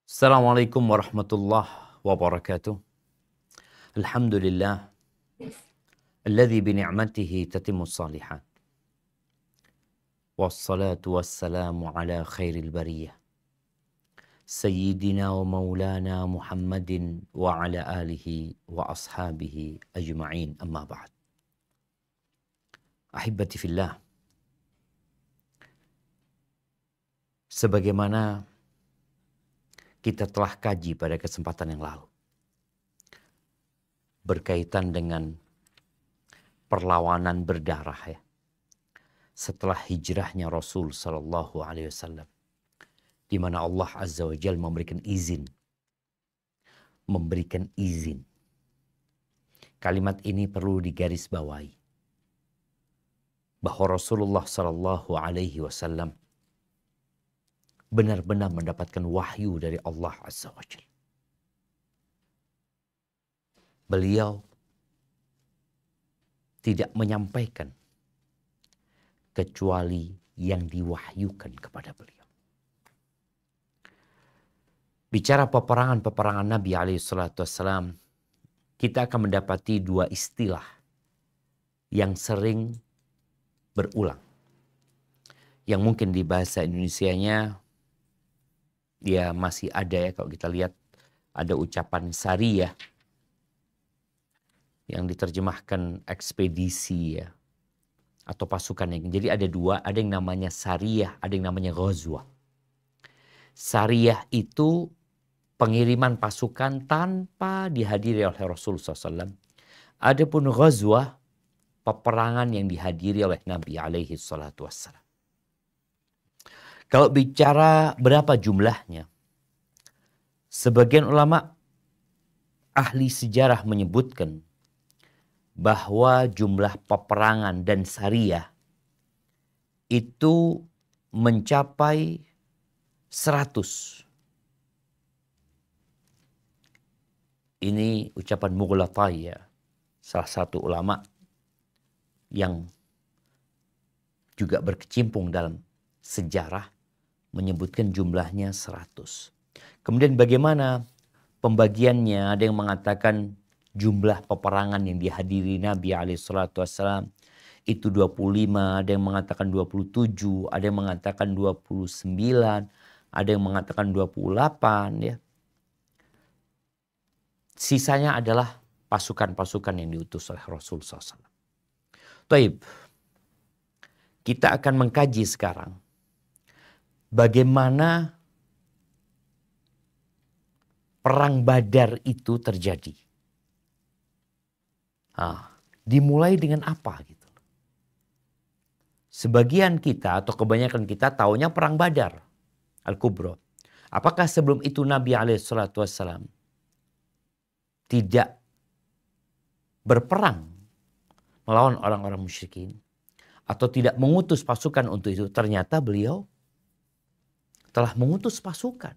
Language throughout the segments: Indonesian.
Assalamualaikum warahmatullahi wabarakatuh. Alhamdulillah alladzi bi ni'matihi tatimmus shalihat. Wassalatu wassalamu ala khairil bariyah. Sayyidina wa maulana Muhammadin wa ala alihi wa ashabihi ajma'in, amma ba'd. Ahibbati fillah. Sebagaimana kita telah kaji pada kesempatan yang lalu berkaitan dengan perlawanan berdarah ya, setelah hijrahnya Rasul Sallallahu Alaihi Wasallam, di mana Allah Azza wa Jalla memberikan izin. Kalimat ini perlu digarisbawahi bahwa Rasulullah Sallallahu Alaihi Wasallam benar-benar mendapatkan wahyu dari Allah Azza wa Jalla. Beliau tidak menyampaikan kecuali yang diwahyukan kepada beliau. Bicara peperangan Nabi SAW, kita akan mendapati dua istilah yang sering berulang. Yang mungkin di bahasa Indonesianya dia masih ada ya, kalau kita lihat ada ucapan sariyah yang diterjemahkan ekspedisi ya, atau pasukan yang. Jadi ada dua, ada yang namanya sariyah, ada yang namanya ghazwah. Sariyah itu pengiriman pasukan tanpa dihadiri oleh Rasul SAW. Adapun ghazwah, peperangan yang dihadiri oleh Nabi alaihi salatu wassalam. Kalau bicara berapa jumlahnya, sebagian ulama ahli sejarah menyebutkan bahwa jumlah peperangan dan sariyah itu mencapai 100. Ini ucapan Mughlatay ya, salah satu ulama yang juga berkecimpung dalam sejarah, menyebutkan jumlahnya 100. Kemudian bagaimana pembagiannya? Ada yang mengatakan jumlah peperangan yang dihadiri Nabi SAW itu 25, ada yang mengatakan 27, ada yang mengatakan 29, ada yang mengatakan 28 ya. Sisanya adalah pasukan-pasukan yang diutus oleh Rasul SAW. Taib, kita akan mengkaji sekarang bagaimana perang Badar itu terjadi. Dimulai dengan apa gitu. Sebagian kita atau kebanyakan kita taunya perang Badar Al-Kubra. Apakah sebelum itu Nabi SAW tidak berperang melawan orang-orang musyrikin atau tidak mengutus pasukan untuk itu? Ternyata beliau telah mengutus pasukan.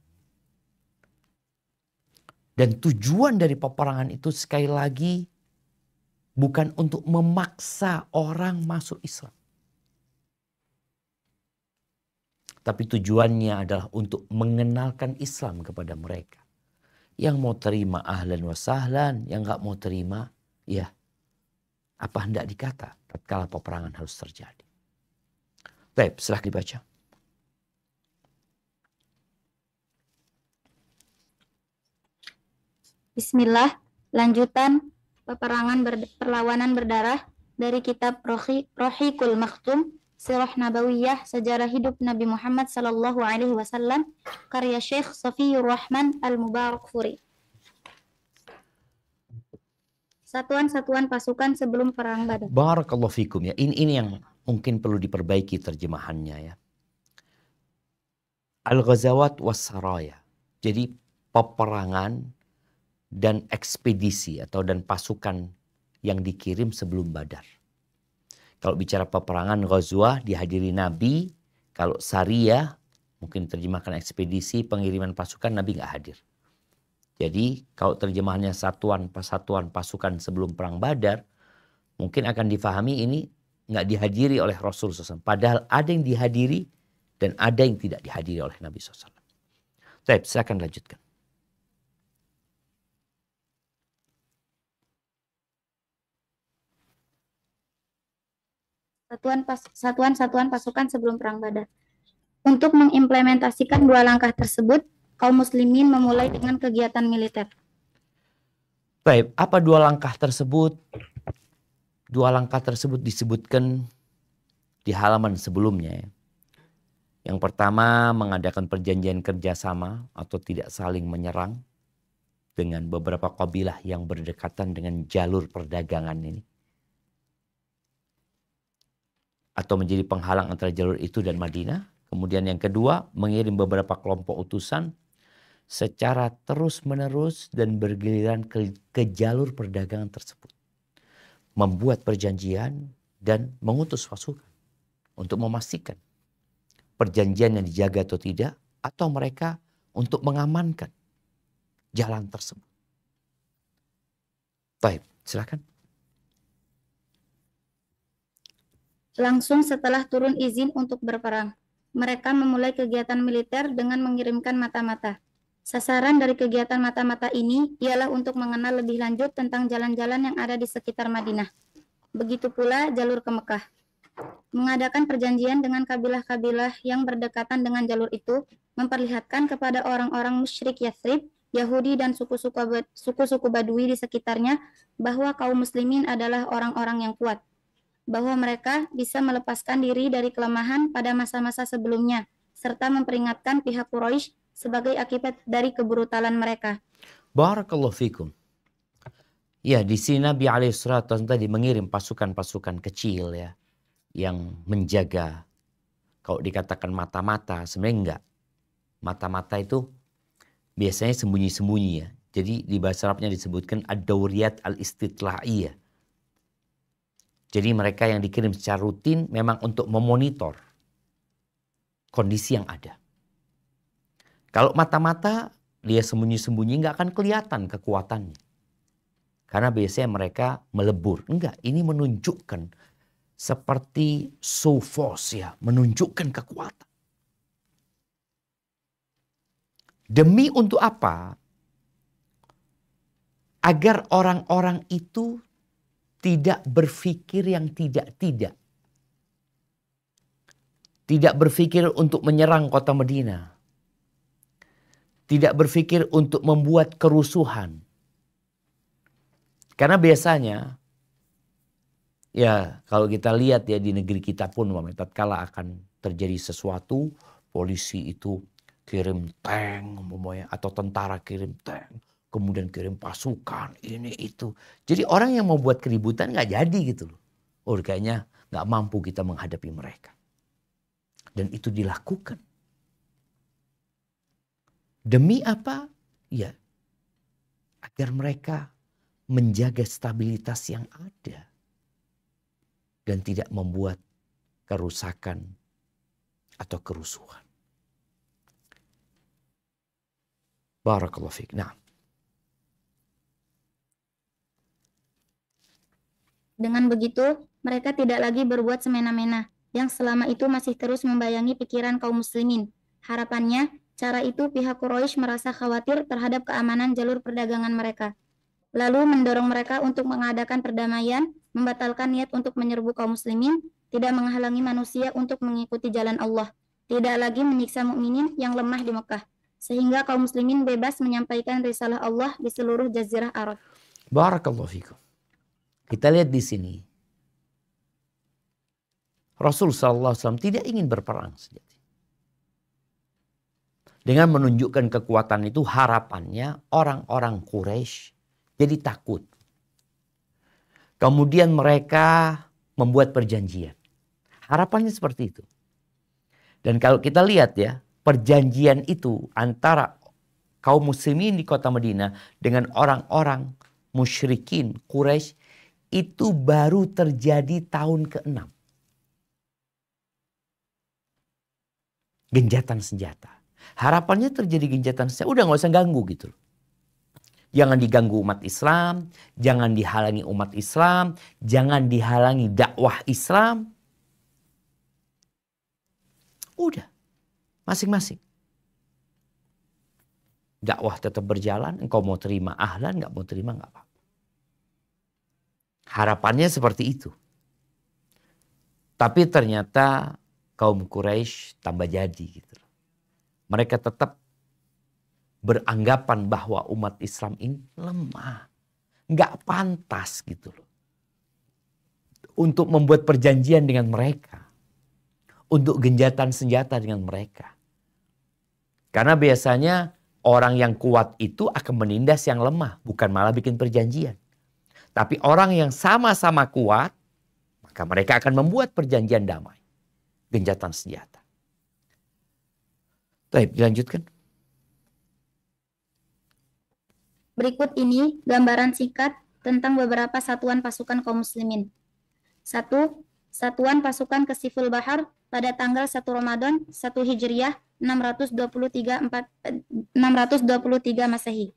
Dan tujuan dari peperangan itu sekali lagi bukan untuk memaksa orang masuk Islam. Tapi tujuannya adalah untuk mengenalkan Islam kepada mereka. Yang mau terima ahlan wa sahlan, yang gak mau terima ya apa hendak dikata tatkala peperangan harus terjadi. Baik, silahkan dibaca. Bismillah, lanjutan perlawanan berdarah dari kitab Rohiqul Maktum, Sirah Nabawiyah, Sejarah Hidup Nabi Muhammad Sallallahu Alaihi Wasallam, karya Syekh Safiyur Rahman Al-Mubarakfuri. Satuan-satuan pasukan sebelum perang Badar. Barakallahu fikum ya. Ini yang mungkin perlu diperbaiki terjemahannya ya. Al-Ghazawat was-Saraya. Jadi peperangan dan ekspedisi atau dan pasukan yang dikirim sebelum Badar. Kalau bicara peperangan ghazwah dihadiri Nabi, kalau sariyah mungkin terjemahkan ekspedisi, pengiriman pasukan, Nabi nggak hadir. Jadi kalau terjemahannya satuan pasukan sebelum perang Badar, mungkin akan difahami ini nggak dihadiri oleh Rasul SAW. Padahal ada yang dihadiri dan ada yang tidak dihadiri oleh Nabi SAW. Baik, silakan lanjutkan. Satuan-satuan pasukan sebelum perang Badar. Untuk mengimplementasikan dua langkah tersebut, kaum muslimin memulai dengan kegiatan militer. Baik, apa dua langkah tersebut? Dua langkah tersebut disebutkan di halaman sebelumnya. Yang pertama, mengadakan perjanjian kerjasama atau tidak saling menyerang dengan beberapa kabilah yang berdekatan dengan jalur perdagangan ini. Atau menjadi penghalang antara jalur itu dan Madinah. Kemudian yang kedua, mengirim beberapa kelompok utusan secara terus-menerus dan bergiliran ke jalur perdagangan tersebut. Membuat perjanjian dan mengutus pasukan untuk memastikan perjanjian yang dijaga atau tidak, atau mereka untuk mengamankan jalan tersebut. Baik, silakan. Langsung setelah turun izin untuk berperang, mereka memulai kegiatan militer dengan mengirimkan mata-mata. Sasaran dari kegiatan mata-mata ini ialah untuk mengenal lebih lanjut tentang jalan-jalan yang ada di sekitar Madinah. Begitu pula jalur ke Mekah. Mengadakan perjanjian dengan kabilah-kabilah yang berdekatan dengan jalur itu memperlihatkan kepada orang-orang musyrik Yathrib, Yahudi dan suku-suku Badui di sekitarnya bahwa kaum muslimin adalah orang-orang yang kuat, bahwa mereka bisa melepaskan diri dari kelemahan pada masa-masa sebelumnya, serta memperingatkan pihak Quraisy sebagai akibat dari kebrutalan mereka. Barakallahu fikum. Ya, di sini Nabi alaihissalam tadi mengirim pasukan-pasukan kecil ya, yang menjaga. Kalau dikatakan mata-mata, sebenarnya enggak. Mata-mata itu biasanya sembunyi-sembunyi ya. Jadi di bahasa Arabnya disebutkan ad-dawriyat al-istitlaiyah. Jadi mereka yang dikirim secara rutin memang untuk memonitor kondisi yang ada. Kalau mata-mata dia sembunyi-sembunyi nggak akan kelihatan kekuatannya. Karena biasanya mereka melebur. Enggak, ini menunjukkan seperti show force ya, menunjukkan kekuatan. Demi untuk apa? Agar orang-orang itu tidak berpikir yang tidak-tidak. Tidak berpikir untuk menyerang kota Madinah. Tidak berpikir untuk membuat kerusuhan. Karena biasanya, ya kalau kita lihat ya di negeri kita pun, tatkala akan terjadi sesuatu, polisi itu kirim tank, atau tentara kirim tank. Kemudian kirim pasukan, ini itu. Jadi orang yang mau buat keributan nggak jadi gitu loh. Oh kayaknya nggak mampu kita menghadapi mereka. Dan itu dilakukan. Demi apa? Ya, agar mereka menjaga stabilitas yang ada. Dan tidak membuat kerusakan atau kerusuhan. Barakallahu fiik. Nah. Dengan begitu, mereka tidak lagi berbuat semena-mena, yang selama itu masih terus membayangi pikiran kaum muslimin. Harapannya, cara itu pihak Quraisy merasa khawatir terhadap keamanan jalur perdagangan mereka. Lalu mendorong mereka untuk mengadakan perdamaian, membatalkan niat untuk menyerbu kaum muslimin, tidak menghalangi manusia untuk mengikuti jalan Allah, tidak lagi menyiksa mukminin yang lemah di Mekah, sehingga kaum muslimin bebas menyampaikan risalah Allah di seluruh jazirah Arab. Barakallahu fikum. Kita lihat di sini. Rasul SAW tidak ingin berperang sejati. Dengan menunjukkan kekuatan itu harapannya orang-orang Quraisy jadi takut. Kemudian mereka membuat perjanjian. Harapannya seperti itu. Dan kalau kita lihat ya, perjanjian itu antara kaum muslimin di kota Madinah dengan orang-orang musyrikin Quraisy itu baru terjadi tahun ke-6. Genjatan senjata. Harapannya terjadi genjatan senjata. Udah gak usah ganggu gitu. Jangan diganggu umat Islam. Jangan dihalangi umat Islam. Jangan dihalangi dakwah Islam. Udah. Masing-masing. dakwah tetap berjalan. Engkau mau terima ahlan, nggak mau terima nggak apa-apa. Harapannya seperti itu. Tapi ternyata kaum Quraisy tambah jadi gitu. Mereka tetap beranggapan bahwa umat Islam ini lemah. Nggak pantas gitu loh. Untuk membuat perjanjian dengan mereka. Untuk genjatan senjata dengan mereka. Karena biasanya orang yang kuat itu akan menindas yang lemah. Bukan malah bikin perjanjian. Tapi orang yang sama-sama kuat, maka mereka akan membuat perjanjian damai. Genjatan senjata. Baik, dilanjutkan. Berikut ini gambaran singkat tentang beberapa satuan pasukan kaum muslimin. 1. Satuan pasukan ke Siful Bahar pada tanggal 1 Ramadan 1 Hijriah 623 Masehi.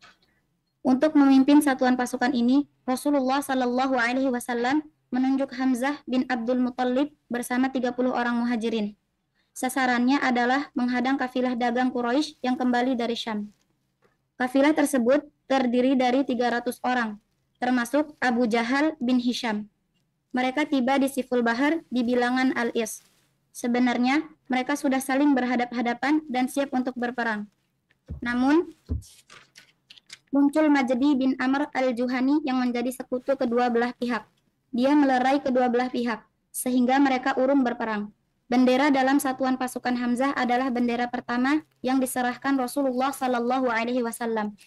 Untuk memimpin satuan pasukan ini, Rasulullah Shallallahu Alaihi Wasallam menunjuk Hamzah bin Abdul Muttalib bersama 30 orang muhajirin. Sasarannya adalah menghadang kafilah dagang Quraisy yang kembali dari Syam. Kafilah tersebut terdiri dari 300 orang, termasuk Abu Jahal bin Hisham. Mereka tiba di Siful Bahar di bilangan Al-Is. Sebenarnya, mereka sudah saling berhadap-hadapan dan siap untuk berperang. Namun, muncul Majdi bin Amr al-Juhani yang menjadi sekutu kedua belah pihak. Dia melerai kedua belah pihak, sehingga mereka urung berperang. Bendera dalam satuan pasukan Hamzah adalah bendera pertama yang diserahkan Rasulullah Sallallahu Alaihi Wasallam.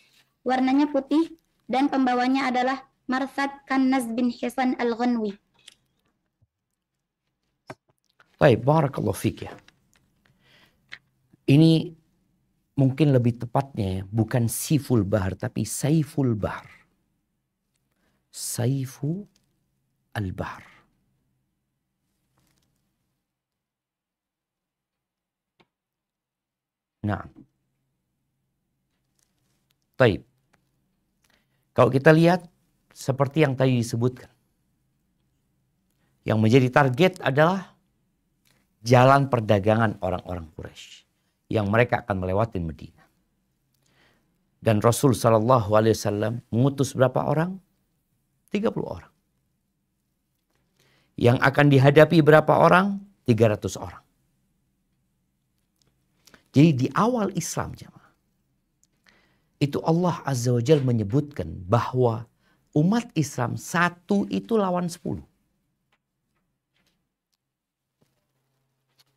Warnanya putih dan pembawanya adalah Marthad Kannaz bin Hisan al-Ghanwi. Baik, barakallahu fik ya. Ini mungkin lebih tepatnya bukan Siful Bahar tapi Saiful Bahar. Saifu al-Bahar. Nah. Baik. Kalau kita lihat seperti yang tadi disebutkan. Yang menjadi target adalah jalan perdagangan orang-orang Quraisy yang mereka akan melewati Madinah. Dan Rasul Shallallahu Alaihi Wasallam mengutus berapa orang? 30 orang. Yang akan dihadapi berapa orang? 300 orang. Jadi di awal Islam jemaah, itu Allah Azza wa Jalla menyebutkan bahwa umat Islam satu itu lawan 10.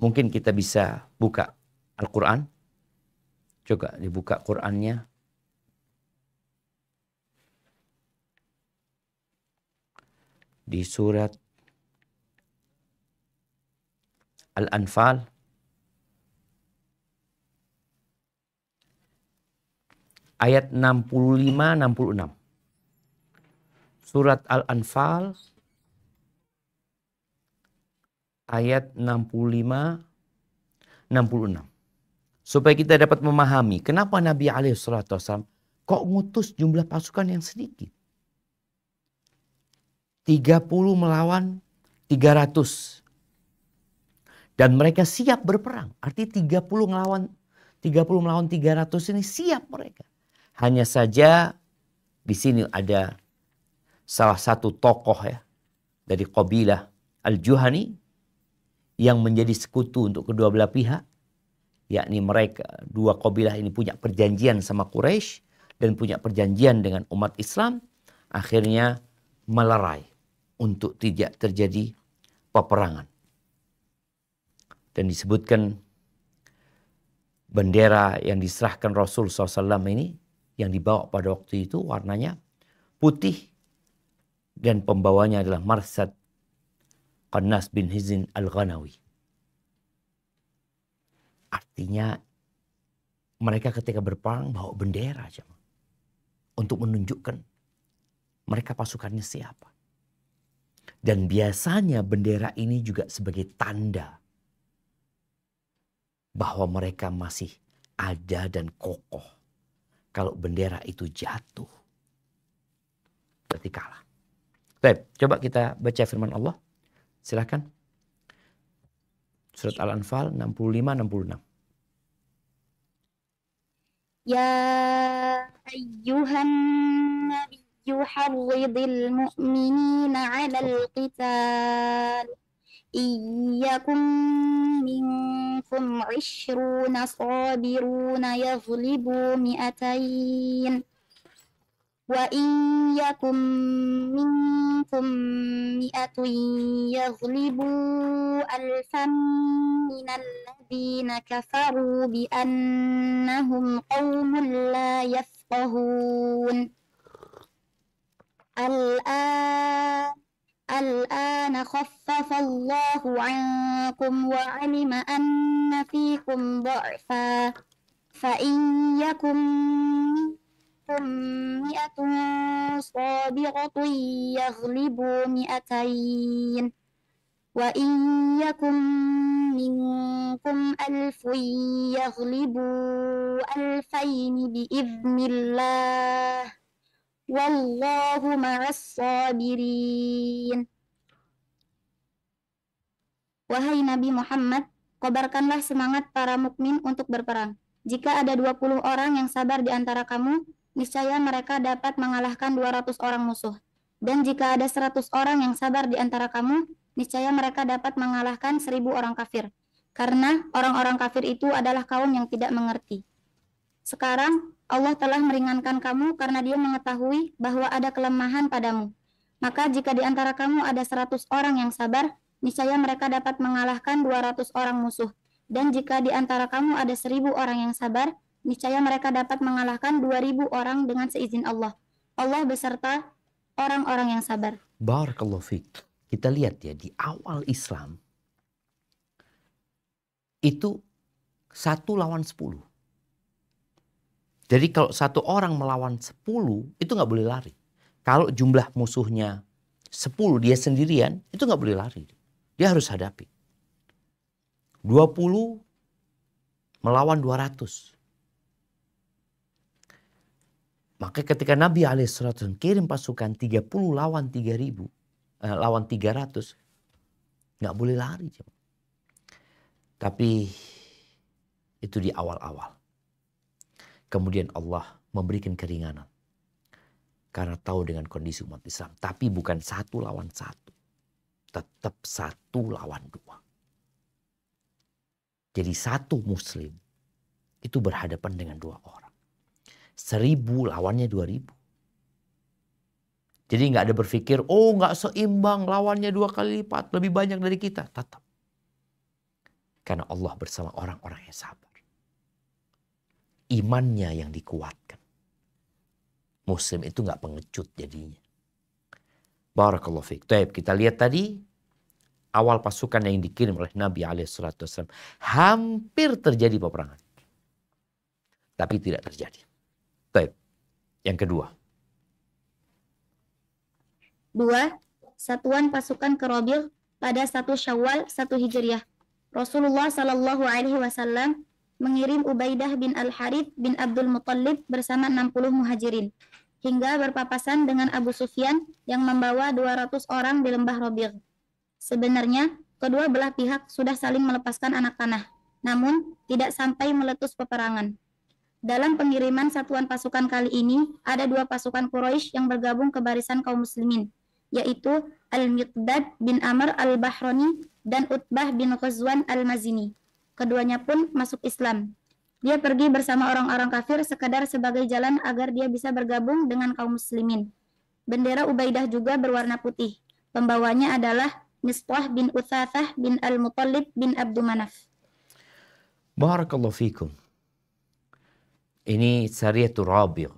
Mungkin kita bisa buka Al-Quran. Coba dibuka Qurannya. Di surat Al-Anfal. Ayat 65-66. Surat Al-Anfal. Ayat 65-66. Supaya kita dapat memahami kenapa Nabi SAW kok ngutus jumlah pasukan yang sedikit. 30 melawan 300. Dan mereka siap berperang. Artinya 30 melawan 300 ini siap mereka. Hanya saja di sini ada salah satu tokoh ya dari kabilah Al-Juhani yang menjadi sekutu untuk kedua belah pihak, yakni mereka dua kabilah ini punya perjanjian sama Quraisy dan punya perjanjian dengan umat Islam, akhirnya melerai untuk tidak terjadi peperangan. Dan disebutkan bendera yang diserahkan Rasul SAW ini yang dibawa pada waktu itu warnanya putih dan pembawanya adalah Marthad Kannaz bin Hisan al-Ghanwi. Artinya mereka ketika berperang bawa bendera aja untuk menunjukkan mereka pasukannya siapa. Dan biasanya bendera ini juga sebagai tanda bahwa mereka masih ada dan kokoh. Kalau bendera itu jatuh, berarti kalah. Baik, coba kita baca firman Allah. Silakan. Surat Al-Anfal 65-66. يا أيها النبي حرض المؤمنين على القتال إن يكن منكم 20 صابرون يغلبوا 200 وإن يكن منكم 100 يغلبوا 1000 من الذين كفروا بأنهم قوم لا يفقهون الآن خفف الله عنكم وعلم أن فيكم ضعفا فإن يكن منكم 100 صابرة يغلبوا 200 وإن يكن منكم 1000 يغلبوا 2000 بإذن الله Wallahu ma'as sabirin. Wahai Nabi Muhammad, kabarkanlah semangat para mukmin untuk berperang. Jika ada 20 orang yang sabar di antara kamu, niscaya mereka dapat mengalahkan 200 orang musuh. Dan jika ada 100 orang yang sabar di antara kamu, niscaya mereka dapat mengalahkan 1000 orang kafir. Karena orang-orang kafir itu adalah kaum yang tidak mengerti. Sekarang Allah telah meringankan kamu karena Dia mengetahui bahwa ada kelemahan padamu. Maka jika di antara kamu ada 100 orang yang sabar, niscaya mereka dapat mengalahkan 200 orang musuh. Dan jika di antara kamu ada 1000 orang yang sabar, niscaya mereka dapat mengalahkan 2000 orang dengan seizin Allah. Allah beserta orang-orang yang sabar. Barakallahu fiik. Kita lihat ya, di awal Islam itu 1 lawan 10. Jadi kalau 1 orang melawan 10 itu nggak boleh lari. Kalau jumlah musuhnya 10 dia sendirian itu nggak boleh lari. Dia harus hadapi. 20 melawan 200. Maka ketika Nabi alaihissalam kirim pasukan 30 lawan 3000, lawan 300, nggak boleh lari. Tapi itu di awal-awal. Kemudian Allah memberikan keringanan. Karena tahu dengan kondisi umat Islam. Tapi bukan 1 lawan 1. Tetap 1 lawan 2. Jadi 1 muslim itu berhadapan dengan 2 orang. 1000 lawannya 2000. Jadi nggak ada berpikir, oh nggak seimbang, lawannya 2 kali lipat, lebih banyak dari kita. Tetap. Karena Allah bersama orang-orang yang sabar. Imannya yang dikuatkan. Muslim itu nggak pengecut jadinya. Barakallahu fiik. Baik, kita lihat tadi awal pasukan yang dikirim oleh Nabi alaihissalam hampir terjadi peperangan, tapi tidak terjadi. Baik, yang kedua. 2. Satuan pasukan ke Rabi' pada 1 Syawal 1 Hijriah. Rasulullah Shallallahu Alaihi Wasallam mengirim Ubaidah bin Al-Harith bin Abdul Muttalib bersama 60 muhajirin hingga berpapasan dengan Abu Sufyan yang membawa 200 orang di lembah Rabi'. Sebenarnya kedua belah pihak sudah saling melepaskan anak panah, namun tidak sampai meletus peperangan. Dalam pengiriman satuan pasukan kali ini ada 2 pasukan Quraisy yang bergabung ke barisan kaum muslimin, yaitu Al-Miqdad bin Amr al-Bahrani dan Utbah bin Ghazwan al-Mazini. Keduanya pun masuk Islam. Dia pergi bersama orang-orang kafir sekadar sebagai jalan agar dia bisa bergabung dengan kaum muslimin. Bendera Ubaidah juga berwarna putih. Pembawanya adalah Mistah bin Utsatsah bin Al-Muttalib bin Abdul Manaf. Barakallahu fikum. Ini Sariyatul Rabi'.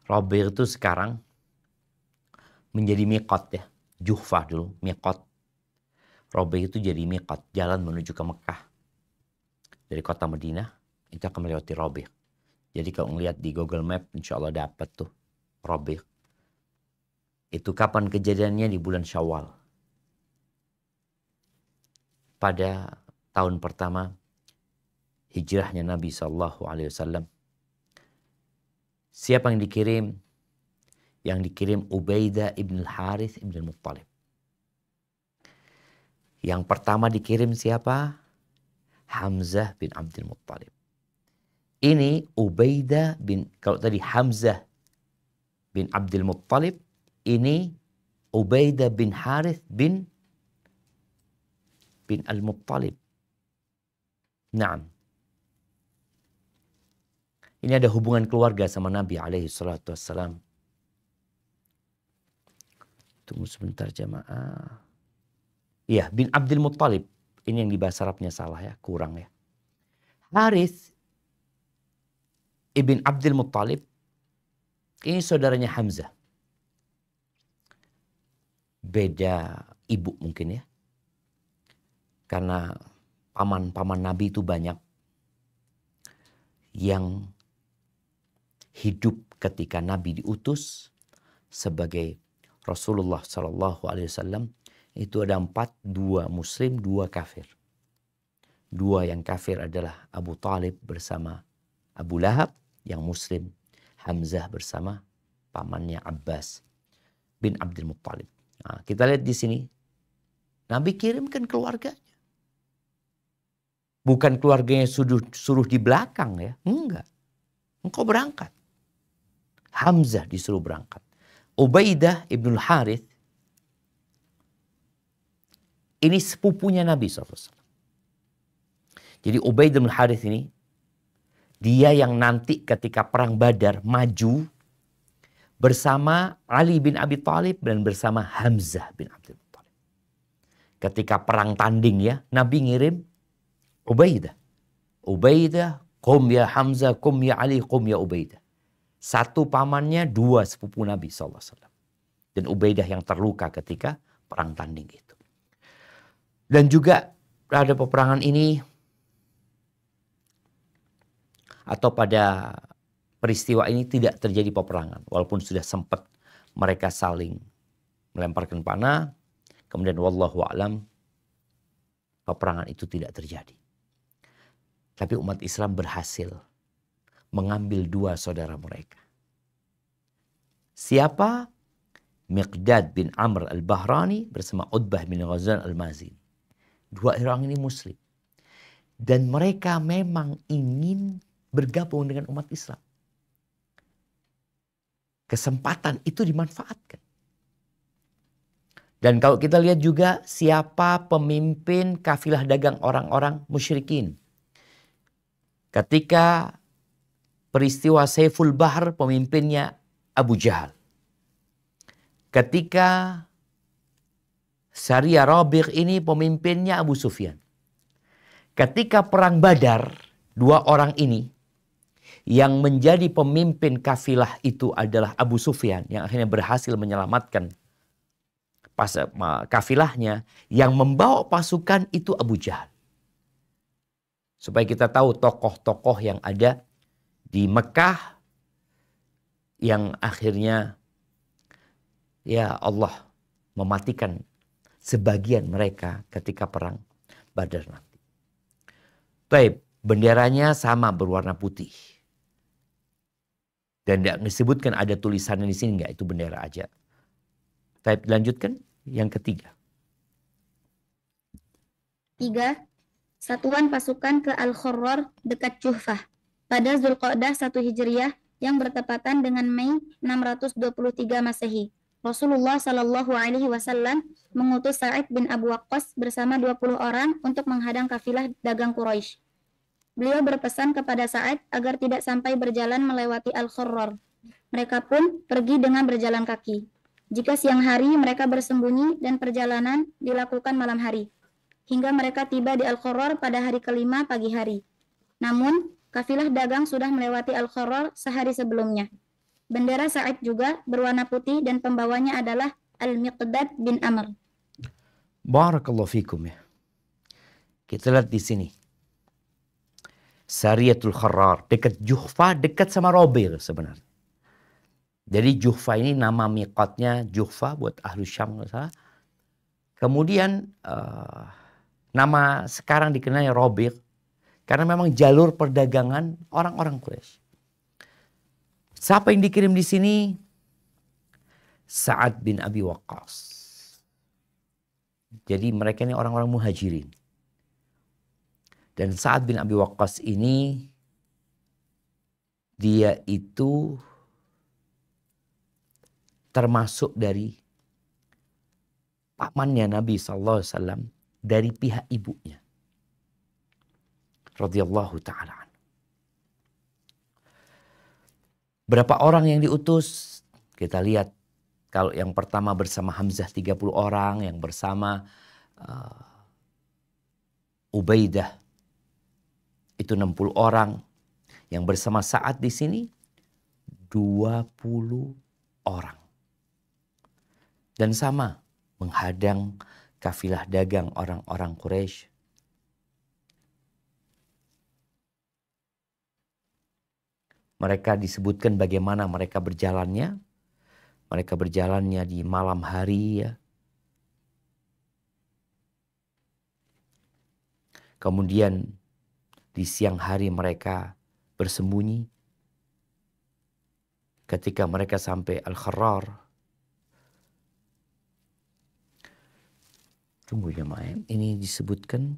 Rabi' itu sekarang menjadi miqat ya. Juhfah dulu, miqat. Rabi' itu jadi miqat, jalan menuju ke Mekah. Dari kota Madinah, itu akan melewati Rabi'. Jadi kalau ngelihat di Google Map, insya Allah dapat tuh Rabi'. Itu kapan kejadiannya? Di bulan Syawal. Pada tahun pertama hijrahnya Nabi SAW. Siapa yang dikirim? Yang dikirim Ubaidah ibn al-Harith ibn al-Muttalib. Yang pertama dikirim siapa? Hamzah bin Abdul Muttalib. Ini Ubaidah bin, kalau tadi Hamzah bin Abdul Muttalib, ini Ubaidah bin Harith bin Al-Muttalib. Naam. Ini ada hubungan keluarga sama Nabi alaihi salatu wassalam. Tunggu sebentar jamaah. Iya, bin Abdul Muttalib. Ini yang di bahasa Arabnya salah ya, kurang ya. Harith ibn Abdul Muttalib ini saudaranya Hamzah. Beda ibu mungkin ya. Karena paman-paman Nabi itu banyak yang hidup ketika Nabi diutus sebagai Rasulullah Sallallahu Alaihi Wasallam. Itu ada 4, 2 Muslim, 2 kafir. 2 yang kafir adalah Abu Talib bersama Abu Lahab, yang Muslim Hamzah bersama pamannya Abbas bin Abdul Muttalib. Nah, kita lihat di sini, Nabi kirimkan keluarganya. Bukan keluarganya suruh di belakang ya. Enggak. Engkau berangkat. Hamzah disuruh berangkat. Ubaidah ibnul Harith. Ini sepupunya Nabi SAW. Jadi Ubaidah ibnul Harith ini. Dia yang nanti ketika perang Badar maju. Bersama Ali bin Abi Thalib dan bersama Hamzah bin Abdul Muttalib. Ketika perang tanding ya. Nabi ngirim Ubaidah, qum ya Hamzah, qum ya Ali, qum ya Ubaidah. 1 pamannya, 2 sepupu Nabi SAW. Dan Ubaidah yang terluka ketika perang tanding itu. Dan juga pada peperangan ini, atau pada peristiwa ini tidak terjadi peperangan. Walaupun sudah sempat mereka saling melemparkan panah. Kemudian wallahu a'lam, peperangan itu tidak terjadi. Tapi umat Islam berhasil mengambil 2 saudara mereka. Siapa? Miqdad bin Amr al-Bahrani bersama Utbah bin Ghazwan al-Mazini. 2 orang ini Muslim. Dan mereka memang ingin bergabung dengan umat Islam. Kesempatan itu dimanfaatkan. Dan kalau kita lihat juga siapa pemimpin kafilah dagang orang-orang musyrikin. Ketika peristiwa Saiful Bahar, pemimpinnya Abu Jahal. Ketika Syariah Rabiq ini pemimpinnya Abu Sufyan. Ketika perang Badar, 2 orang ini yang menjadi pemimpin kafilah itu adalah Abu Sufyan yang akhirnya berhasil menyelamatkan kafilahnya. Yang membawa pasukan itu Abu Jahal. Supaya kita tahu tokoh-tokoh yang ada di Mekah yang akhirnya ya Allah mematikan sebagian mereka ketika perang Badar nanti. Baik, benderanya sama berwarna putih. Dan tidak disebutkan ada tulisannya di sini, enggak, itu bendera aja. Baik, lanjutkan yang ketiga. 3. Satuan pasukan ke Al-Khurrar dekat Juhfah pada Zulqa'dah 1 Hijriah yang bertepatan dengan Mei 623 Masehi. Rasulullah Shallallahu Alaihi Wasallam mengutus Sa'id bin Abu Waqqas bersama 20 orang untuk menghadang kafilah dagang Quraisy. Beliau berpesan kepada Sa'id agar tidak sampai berjalan melewati Al-Khurrar. Mereka pun pergi dengan berjalan kaki. Jika siang hari mereka bersembunyi dan perjalanan dilakukan malam hari. Hingga mereka tiba di Al-Khurrar pada hari kelima pagi hari. Namun, kafilah dagang sudah melewati Al-Khurrar sehari sebelumnya. Bendera Sa'id juga berwarna putih dan pembawanya adalah Al-Miqdad bin Amr. Barakallahu fikum ya. Kita lihat di sini. Sariyatul Khurrar, dekat Juhfa, dekat sama Robir sebenarnya. Jadi Juhfa ini nama miqatnya Juhfa buat ahlu Syam. Kemudian nama sekarang dikenalnya Robiq karena memang jalur perdagangan orang-orang Quraisy. Siapa yang dikirim di sini? Sa'ad bin Abi Waqqas. Jadi mereka ini orang-orang muhajirin. Dan Sa'ad bin Abi Waqqas ini dia itu termasuk dari pamannya Nabi SAW dari pihak ibunya. Radhiyallahu ta'ala. Berapa orang yang diutus? Kita lihat. Kalau yang pertama bersama Hamzah 30 orang. Yang bersama Ubaidah itu 60 orang. Yang bersama Sa'ad di sini 20 orang. Dan sama menghadang kafilah dagang orang-orang Quraisy. Mereka disebutkan bagaimana mereka berjalannya. Mereka berjalannya di malam hari ya. Kemudian di siang hari mereka bersembunyi. Ketika mereka sampai Al-Kharrar. Tunggu jemaah, ini disebutkan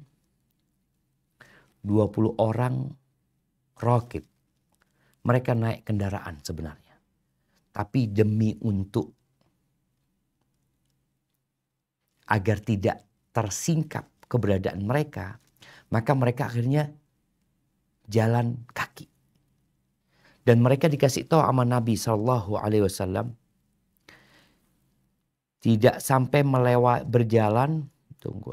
20 orang rakib. Mereka naik kendaraan sebenarnya. Tapi demi untuk agar tidak tersingkap keberadaan mereka, maka mereka akhirnya jalan kaki. Dan mereka dikasih tahu sama Nabi SAW tidak sampai berjalan,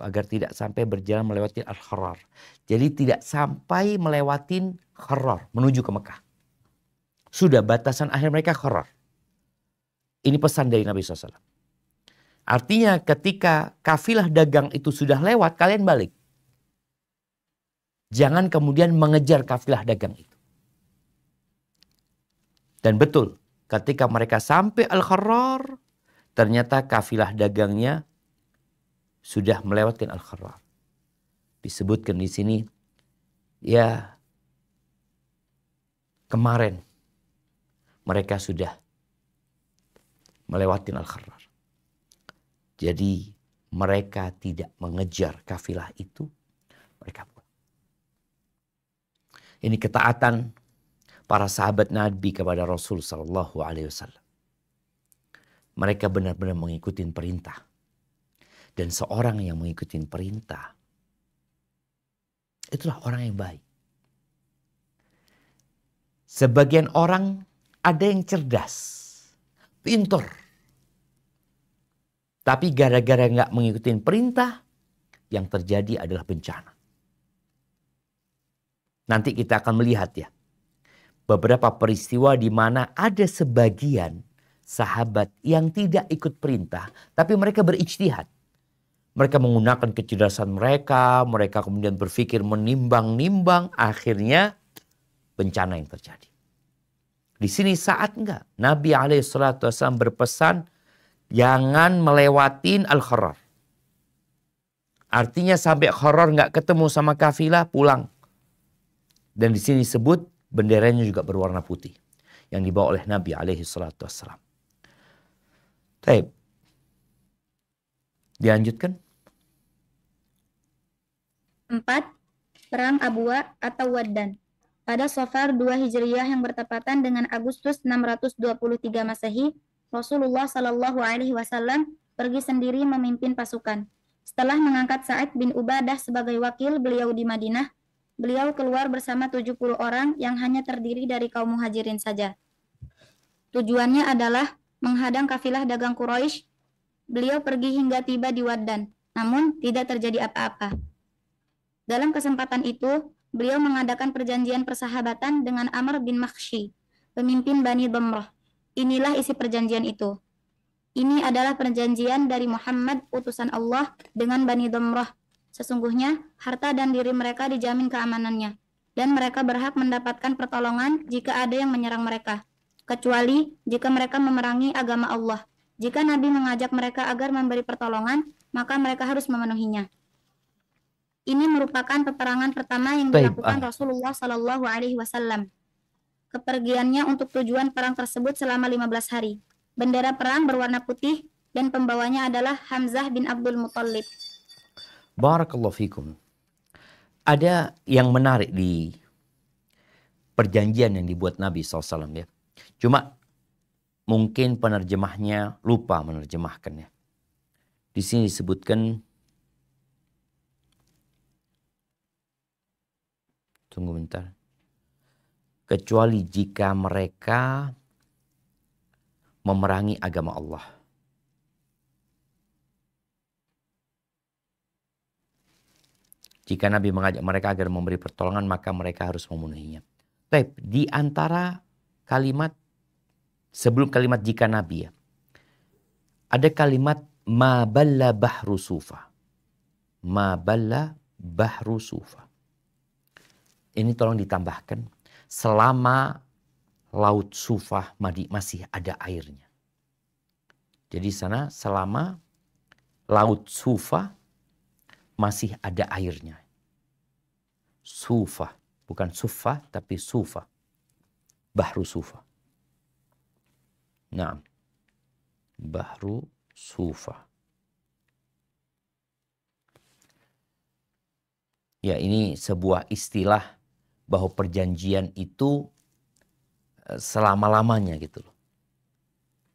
agar tidak sampai berjalan melewati Al-Kharrar. Jadi tidak sampai melewati Kharrar menuju ke Mekah. Sudah batasan akhir mereka Kharrar. Ini pesan dari Nabi SAW. Artinya ketika kafilah dagang itu sudah lewat, kalian balik. Jangan kemudian mengejar kafilah dagang itu. Dan betul, ketika mereka sampai Al-Kharrar, ternyata kafilah dagangnya sudah melewati Al-Kharrar. Disebutkan di sini, ya kemarin mereka sudah melewati Al-Kharrar. Jadi mereka tidak mengejar kafilah itu, mereka pulang. Ini ketaatan para sahabat Nabi kepada Rasul Sallallahu Alaihi Wasallam. Mereka benar-benar mengikuti perintah. Dan seorang yang mengikuti perintah, itulah orang yang baik. Sebagian orang ada yang cerdas, pintar. Tapi gara-gara nggak mengikuti perintah, yang terjadi adalah bencana. Nanti kita akan melihat ya. Beberapa peristiwa di mana ada sebagian sahabat yang tidak ikut perintah, tapi mereka berijtihad. Mereka menggunakan kecerdasan mereka, mereka kemudian berpikir menimbang-nimbang, akhirnya bencana yang terjadi. Di sini saat enggak, Nabi SAW berpesan, jangan melewatin Al-Kharrar. Artinya sampai Kharrar enggak ketemu sama kafilah, pulang. Dan di sini disebut, benderanya juga berwarna putih yang dibawa oleh Nabi SAW. Baik. Dilanjutkan. 4. Perang Abwa atau Waddan. Pada Safar 2 Hijriyah yang bertepatan dengan Agustus 623 Masehi, Rasulullah Shallallahu Alaihi Wasallam pergi sendiri memimpin pasukan. Setelah mengangkat Sa'id bin Ubadah sebagai wakil beliau di Madinah, beliau keluar bersama 70 orang yang hanya terdiri dari kaum muhajirin saja. Tujuannya adalah menghadang kafilah dagang Quraisy. Beliau pergi hingga tiba di Waddan, namun tidak terjadi apa-apa. Dalam kesempatan itu, beliau mengadakan perjanjian persahabatan dengan Amr bin Makhshi, pemimpin Bani Damrah. Inilah isi perjanjian itu. Ini adalah perjanjian dari Muhammad, utusan Allah, dengan Bani Damrah. Sesungguhnya, harta dan diri mereka dijamin keamanannya, dan mereka berhak mendapatkan pertolongan jika ada yang menyerang mereka, kecuali jika mereka memerangi agama Allah. Jika Nabi mengajak mereka agar memberi pertolongan, maka mereka harus memenuhinya. Ini merupakan peperangan pertama yang dilakukan Rasulullah Shallallahu Alaihi Wasallam. Kepergiannya untuk tujuan perang tersebut selama 15 hari. Bendera perang berwarna putih dan pembawanya adalah Hamzah bin Abdul Muttalib. Barakallahu fikum. Ada yang menarik di perjanjian yang dibuat Nabi SAW ya. Cuma mungkin penerjemahnya lupa menerjemahkannya. Di sini disebutkan, tunggu bentar. Kecuali jika mereka memerangi agama Allah. Jika Nabi mengajak mereka agar memberi pertolongan, maka mereka harus memenuhinya. Tapi di antara kalimat, sebelum kalimat jika Nabi ya, ada kalimat ma balla bahru sufa. Ma balla bahru sufa. Ini tolong ditambahkan, selama laut Sufah masih ada airnya. Jadi sana selama laut Sufah masih ada airnya. Sufah, bukan Sufah tapi Sufah. Bahru Sufah. Nah, Bahru Sufah. Ya, ini sebuah istilah bahwa perjanjian itu selama-lamanya gitu loh.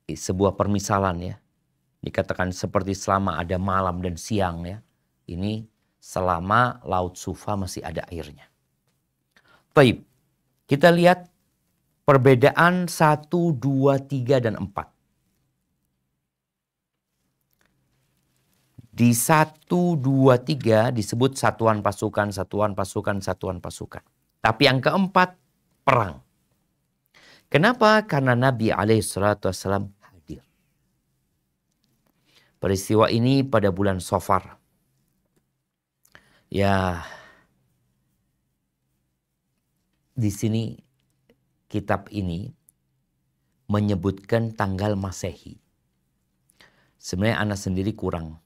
Sebuah permisalan ya. Dikatakan seperti selama ada malam dan siang ya. Ini selama laut Sufa masih ada airnya. Baik, kita lihat perbedaan 1, 2, 3, dan 4. Di 1, 2, 3 disebut satuan pasukan, satuan pasukan, satuan pasukan. Tapi yang keempat, perang. Kenapa? Karena Nabi SAW hadir. Peristiwa ini pada bulan Safar. Ya, di sini kitab ini menyebutkan tanggal Masehi. Sebenarnya anak sendiri kurang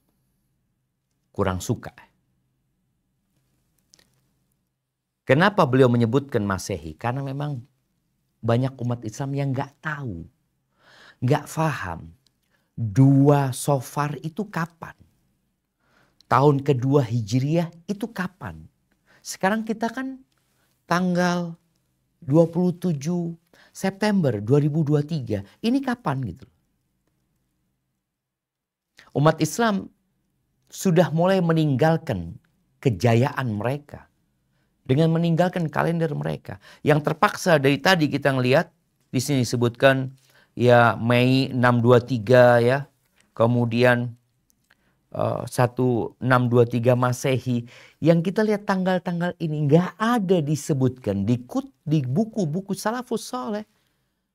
suka. Kenapa beliau menyebutkan Masehi? Karena memang banyak umat Islam yang nggak tahu, nggak paham 2 Safar itu kapan. Tahun kedua Hijriah itu kapan. Sekarang kita kan tanggal 27 September 2023. Ini kapan gitu. Umat Islam sudah mulai meninggalkan kejayaan mereka. Dengan meninggalkan kalender mereka. Yang terpaksa dari tadi kita ngelihat. Di sini disebutkan ya Mei 623 ya. Kemudian 1623 Masehi. Yang kita lihat tanggal-tanggal ini nggak ada disebutkan. Di buku-buku salafus saleh.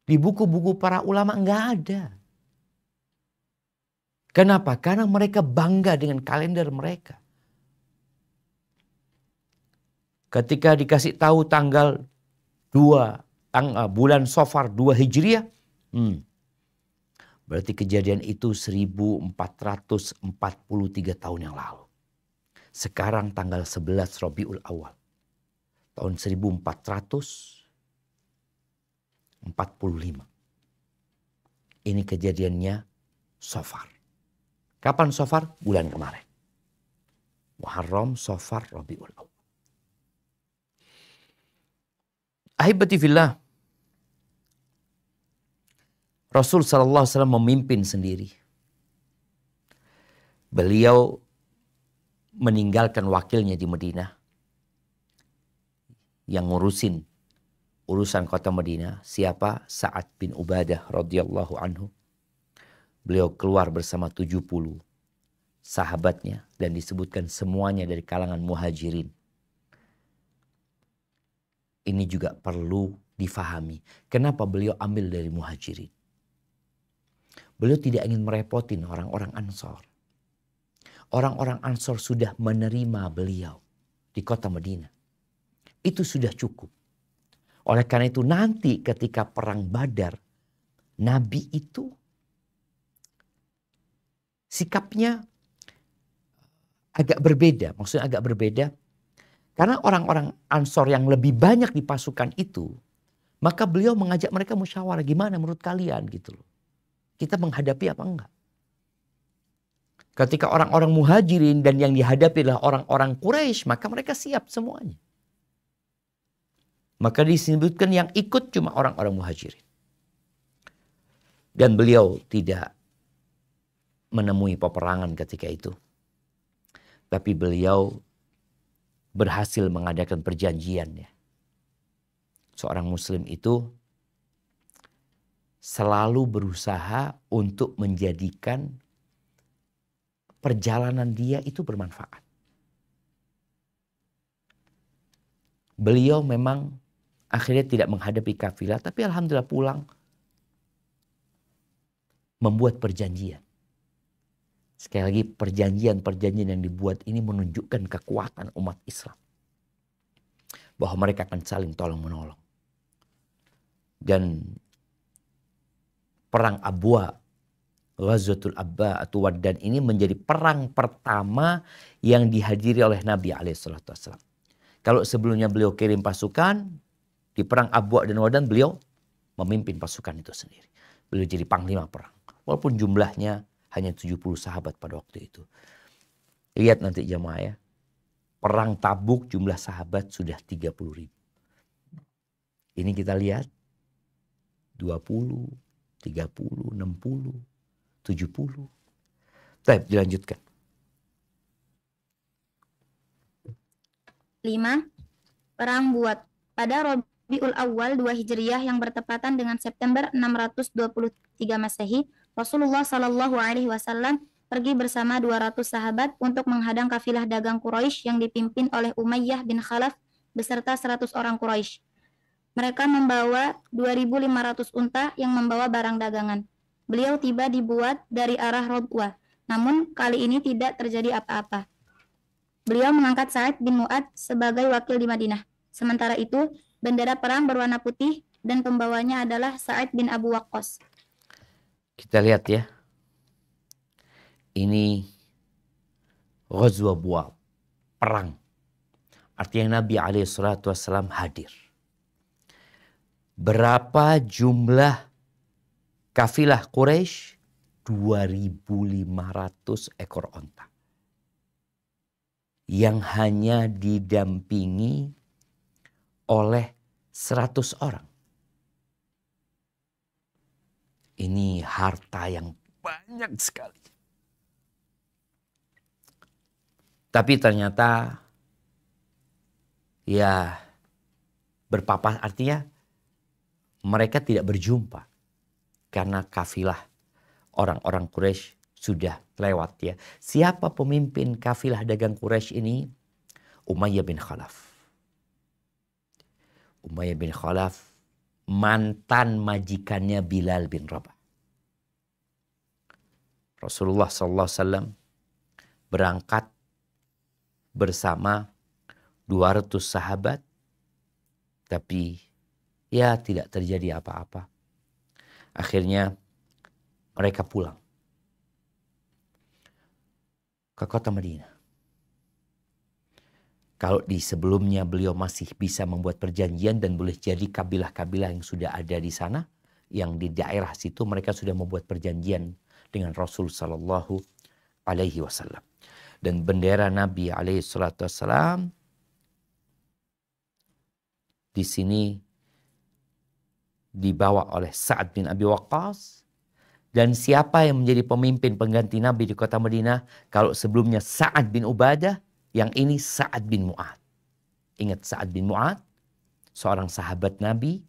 Di buku-buku para ulama nggak ada. Kenapa? Karena mereka bangga dengan kalender mereka. Ketika dikasih tahu tanggal 2, bulan Safar 2 Hijriah. Berarti kejadian itu 1443 tahun yang lalu. Sekarang tanggal 11 Rabiul Awal. Tahun 1445. Ini kejadiannya Safar. Kapan Safar? Bulan kemarin. Muharram, Safar, Rabiul Awal. Ahibati fillah. Rasul SAW memimpin sendiri. Beliau meninggalkan wakilnya di Madinah. Yang ngurusin urusan kota Madinah. Siapa? Sa'ad bin Ubadah radhiyallahu anhu. Beliau keluar bersama 70 sahabatnya. Dan disebutkan semuanya dari kalangan muhajirin. Ini juga perlu difahami. Kenapa beliau ambil dari muhajirin? Beliau tidak ingin merepotin orang-orang Ansor. Orang-orang Ansor sudah menerima beliau di kota Madinah. Itu sudah cukup. Oleh karena itu nanti ketika perang Badar, Nabi itu sikapnya agak berbeda. Maksudnya agak berbeda. Karena orang-orang Ansor yang lebih banyak di pasukan itu, maka beliau mengajak mereka musyawarah, gimana menurut kalian gitu loh. Kita menghadapi apa enggak? Ketika orang-orang muhajirin dan yang dihadapi adalah orang-orang Quraisy, maka mereka siap semuanya. Maka disebutkan yang ikut cuma orang-orang muhajirin. Dan beliau tidak menemui peperangan ketika itu. Tapi beliau berhasil mengadakan perjanjian ya. Seorang muslim itu selalu berusaha untuk menjadikan perjalanan dia itu bermanfaat. Beliau memang akhirnya tidak menghadapi kafilah, tapi alhamdulillah pulang membuat perjanjian. Sekali lagi perjanjian-perjanjian yang dibuat ini menunjukkan kekuatan umat Islam. Bahwa mereka akan saling tolong menolong. Dan perang Abwa, Ghazwatul Abba atau Waddan ini menjadi perang pertama yang dihadiri oleh Nabi SAW. Kalau sebelumnya beliau kirim pasukan, di perang Abwa dan Waddan beliau memimpin pasukan itu sendiri. Beliau jadi panglima perang. Walaupun jumlahnya hanya 70 sahabat pada waktu itu. Lihat nanti jamaah ya. Perang Tabuk jumlah sahabat sudah 30.000. Ini kita lihat 20, 30, 60, 70. Baik, dilanjutkan. 5. Perang Buat. Pada Rabiul Awal 2 Hijriyah yang bertepatan dengan September 623 Masehi, Rasulullah Shallallahu Alaihi Wasallam pergi bersama 200 sahabat untuk menghadang kafilah dagang Quraisy yang dipimpin oleh Umayyah bin Khalaf beserta 100 orang Quraisy. Mereka membawa 2.500 unta yang membawa barang dagangan. Beliau tiba di Buat dari arah Rodwa, namun kali ini tidak terjadi apa-apa. Beliau mengangkat Sa'ad bin Mu'ad sebagai wakil di Madinah. Sementara itu, bendera perang berwarna putih dan pembawanya adalah Sa'ad bin Abu Waqqas. Kita lihat ya. Ini Ghazwa Buat, perang. Artinya Nabi SAW hadir. Berapa jumlah kafilah Quraisy? 2.500 ekor onta. Yang hanya didampingi oleh 100 orang. Ini harta yang banyak sekali. Tapi ternyata ya berpapas, artinya mereka tidak berjumpa. Karena kafilah orang-orang Quraisy sudah lewat ya. Siapa pemimpin kafilah dagang Quraisy ini? Umayyah bin Khalaf. Umayyah bin Khalaf mantan majikannya Bilal bin Rabah. Rasulullah SAW berangkat bersama 200 sahabat. Tapi ya tidak terjadi apa-apa. Akhirnya mereka pulang ke kota Madinah. Kalau di sebelumnya beliau masih bisa membuat perjanjian dan boleh jadi kabilah-kabilah yang sudah ada di sana, yang di daerah situ mereka sudah membuat perjanjian dengan Rasul Sallallahu Alaihi Wasallam. Dan bendera Nabi Alaihi Wasallam di sini dibawa oleh Sa'ad bin Abi Waqqas. Dan siapa yang menjadi pemimpin pengganti Nabi di kota Madinah? Kalau sebelumnya Sa'ad bin Ubadah, yang ini Sa'ad bin Mu'ad. Ingat Sa'ad bin Mu'ad, seorang sahabat Nabi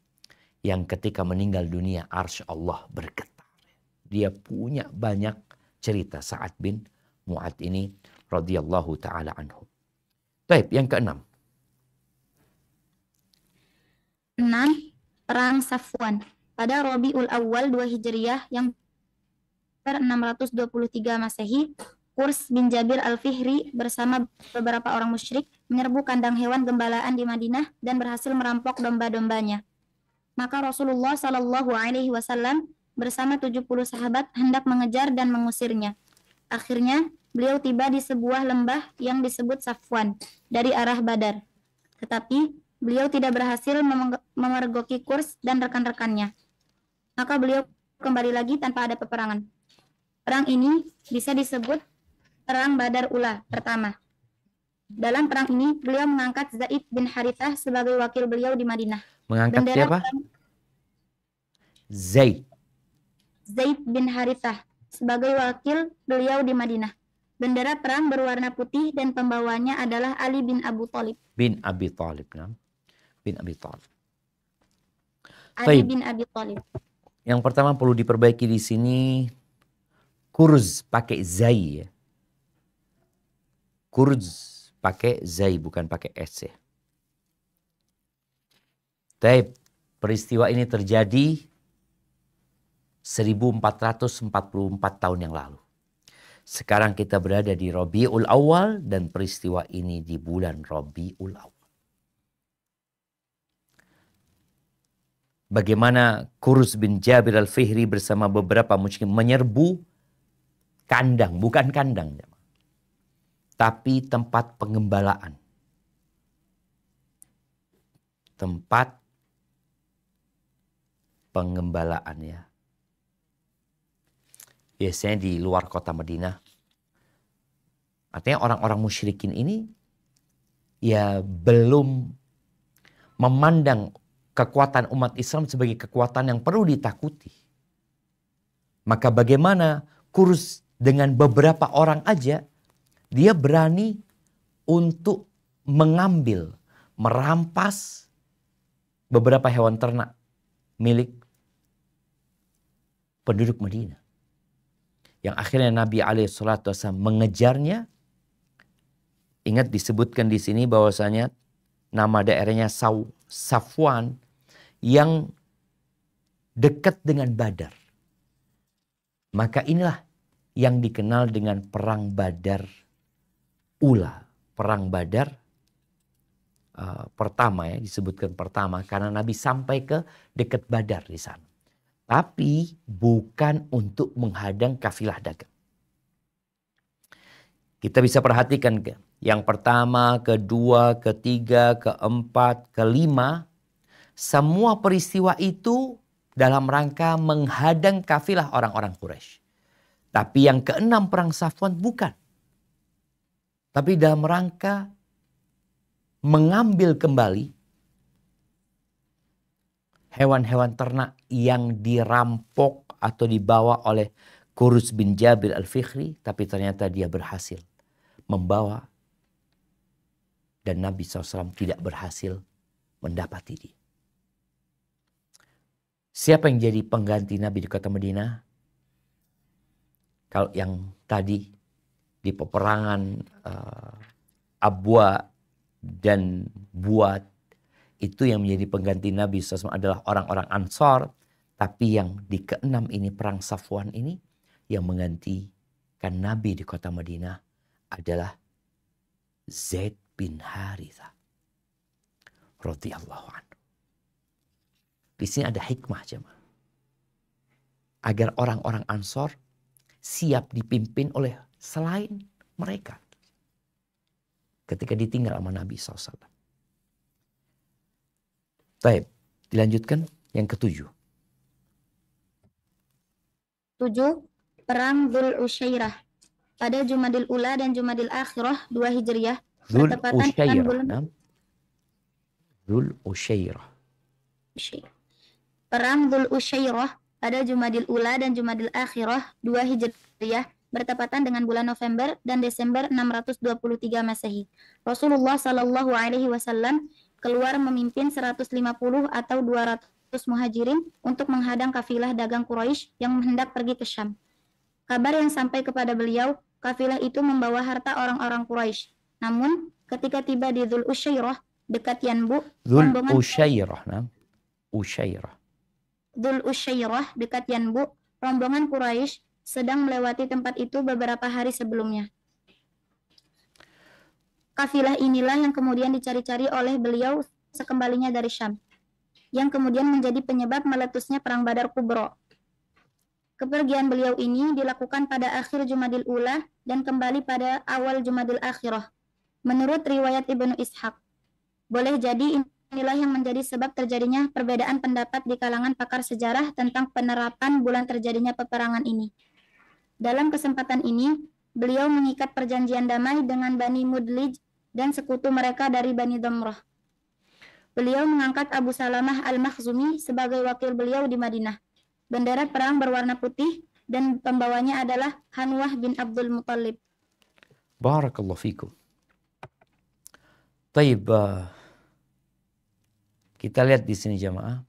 yang ketika meninggal dunia arsy Allah bergetar. Dia punya banyak cerita Sa'ad bin Mu'ad ini radhiyallahu taala anhu. Baik, yang keenam. 6. Perang Safwan. Pada Rabiul Awal 2 Hijriyah yang 623 Masehi, Qurs bin Jabir al-Fihri bersama beberapa orang musyrik menyerbu kandang hewan gembalaan di Madinah dan berhasil merampok domba-dombanya. Maka Rasulullah Shallallahu Alaihi Wasallam bersama 70 sahabat hendak mengejar dan mengusirnya. Akhirnya beliau tiba di sebuah lembah yang disebut Safwan dari arah Badar. Tetapi beliau tidak berhasil memergoki Qurs dan rekan-rekannya. Maka beliau kembali lagi tanpa ada peperangan. Perang ini bisa disebut Perang Badar Ula pertama. Dalam perang ini, beliau mengangkat Zaid bin Harithah sebagai wakil beliau di Madinah. Mengangkat Bendera siapa? Zaid. Zaid bin Harithah sebagai wakil beliau di Madinah. Bendera perang berwarna putih dan pembawanya adalah Ali bin Abu Thalib. Bin Abi Thalib. Bin Abi Thalib. Ali Taib. bin Abi Thalib. Yang pertama perlu diperbaiki di sini, kurz pakai zai ya. Kurz pakai zai bukan pakai s ya. Taib. Peristiwa ini terjadi 1444 tahun yang lalu. Sekarang kita berada di Rabiul Awal dan peristiwa ini di bulan Rabiul Awal. Bagaimana Kurz bin Jabir al-Fihri bersama beberapa musyrikin menyerbu kandang, bukan kandang, tapi tempat pengembalaan. Tempat pengembalaan ya. Biasanya di luar kota Madinah. Artinya orang-orang musyrikin ini ya belum memandang kekuatan umat Islam sebagai kekuatan yang perlu ditakuti. Maka bagaimana Kurz dengan beberapa orang aja dia berani untuk mengambil, merampas beberapa hewan ternak milik penduduk Madinah. Yang akhirnya Nabi SAW mengejarnya. Ingat disebutkan di sini bahwasanya nama daerahnya Safwan yang dekat dengan Badar. Maka inilah yang dikenal dengan Perang Badar Ula. Perang Badar pertama ya, disebutkan pertama karena Nabi sampai ke dekat Badar di sana. Tapi bukan untuk menghadang kafilah dagang. Kita bisa perhatikan yang pertama, kedua, ketiga, keempat, kelima. Semua peristiwa itu dalam rangka menghadang kafilah orang-orang Quraisy. Tapi yang keenam perang Safwan bukan. Tapi dalam rangka mengambil kembali hewan-hewan ternak yang dirampok atau dibawa oleh Kurz bin Jabir al-Fikhri. Tapi ternyata dia berhasil membawa. Dan Nabi SAW tidak berhasil mendapati dia. Siapa yang jadi pengganti Nabi di kota Madinah? Kalau yang tadi di peperangan Abwa dan Buat, itu yang menjadi pengganti Nabi SAW adalah orang-orang Ansar. Tapi yang di keenam ini, perang Safwan ini, yang menggantikan Nabi di kota Madinah adalah Zaid bin Harithah radhiyallahu anhu. Di sini ada hikmah jemaah. Agar orang-orang Ansor siap dipimpin oleh selain mereka. Ketika ditinggal sama Nabi SAW. Baik, dilanjutkan yang ketujuh. 7. Perang Dzul Usyairah. Pada Jumadil Ula dan Jumadil Akhirah 2 Hijriah. Bertepatan dengan bulan Dzul Usyairah. Perang Dzul Usyairah pada Jumadil Ula dan Jumadil Akhirah 2 Hijriah bertepatan dengan bulan November dan Desember 623 Masehi. Rasulullah Shallallahu Alaihi Wasallam keluar memimpin 150 atau 200 muhajirin untuk menghadang kafilah dagang Quraisy yang hendak pergi ke Syam. Kabar yang sampai kepada beliau, kafilah itu membawa harta orang-orang Quraisy. Namun ketika tiba di Dzul Usyairah dekat Yanbu, Dzul Usyairah dekat Yanbu, rombongan Quraisy sedang melewati tempat itu beberapa hari sebelumnya. Kafilah inilah yang kemudian dicari-cari oleh beliau sekembalinya dari Syam, yang kemudian menjadi penyebab meletusnya perang Badar Kubro. Kepergian beliau ini dilakukan pada akhir Jumadil Ula dan kembali pada awal Jumadil Akhirah. Menurut riwayat Ibnu Ishaq, boleh jadi inilah yang menjadi sebab terjadinya perbedaan pendapat di kalangan pakar sejarah tentang penerapan bulan terjadinya peperangan ini. Dalam kesempatan ini, beliau mengikat perjanjian damai dengan Bani Mudlij dan sekutu mereka dari Bani Damrah. Beliau mengangkat Abu Salamah al-Makhzumi sebagai wakil beliau di Madinah. Bendera perang berwarna putih dan pembawanya adalah Hanwah bin Abdul Muttalib. Barakallahu fikum. Taib, kita lihat di sini jamaah.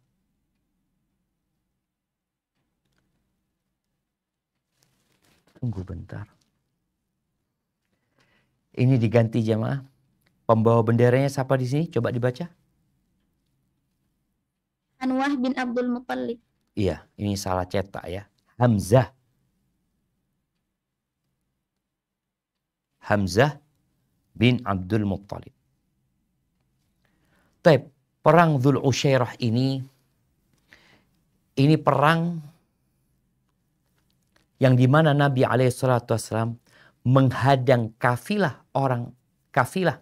Tunggu bentar. Ini diganti jamaah. Pembawa benderanya siapa di sini? Coba dibaca. Hanwah bin Abdul Muttalib. Iya, ini salah cetak ya. Hamzah. Hamzah bin Abdul Muttalib. Taib, perang Dzul Usyairah ini perang yang dimana Nabi SAW menghadang kafilah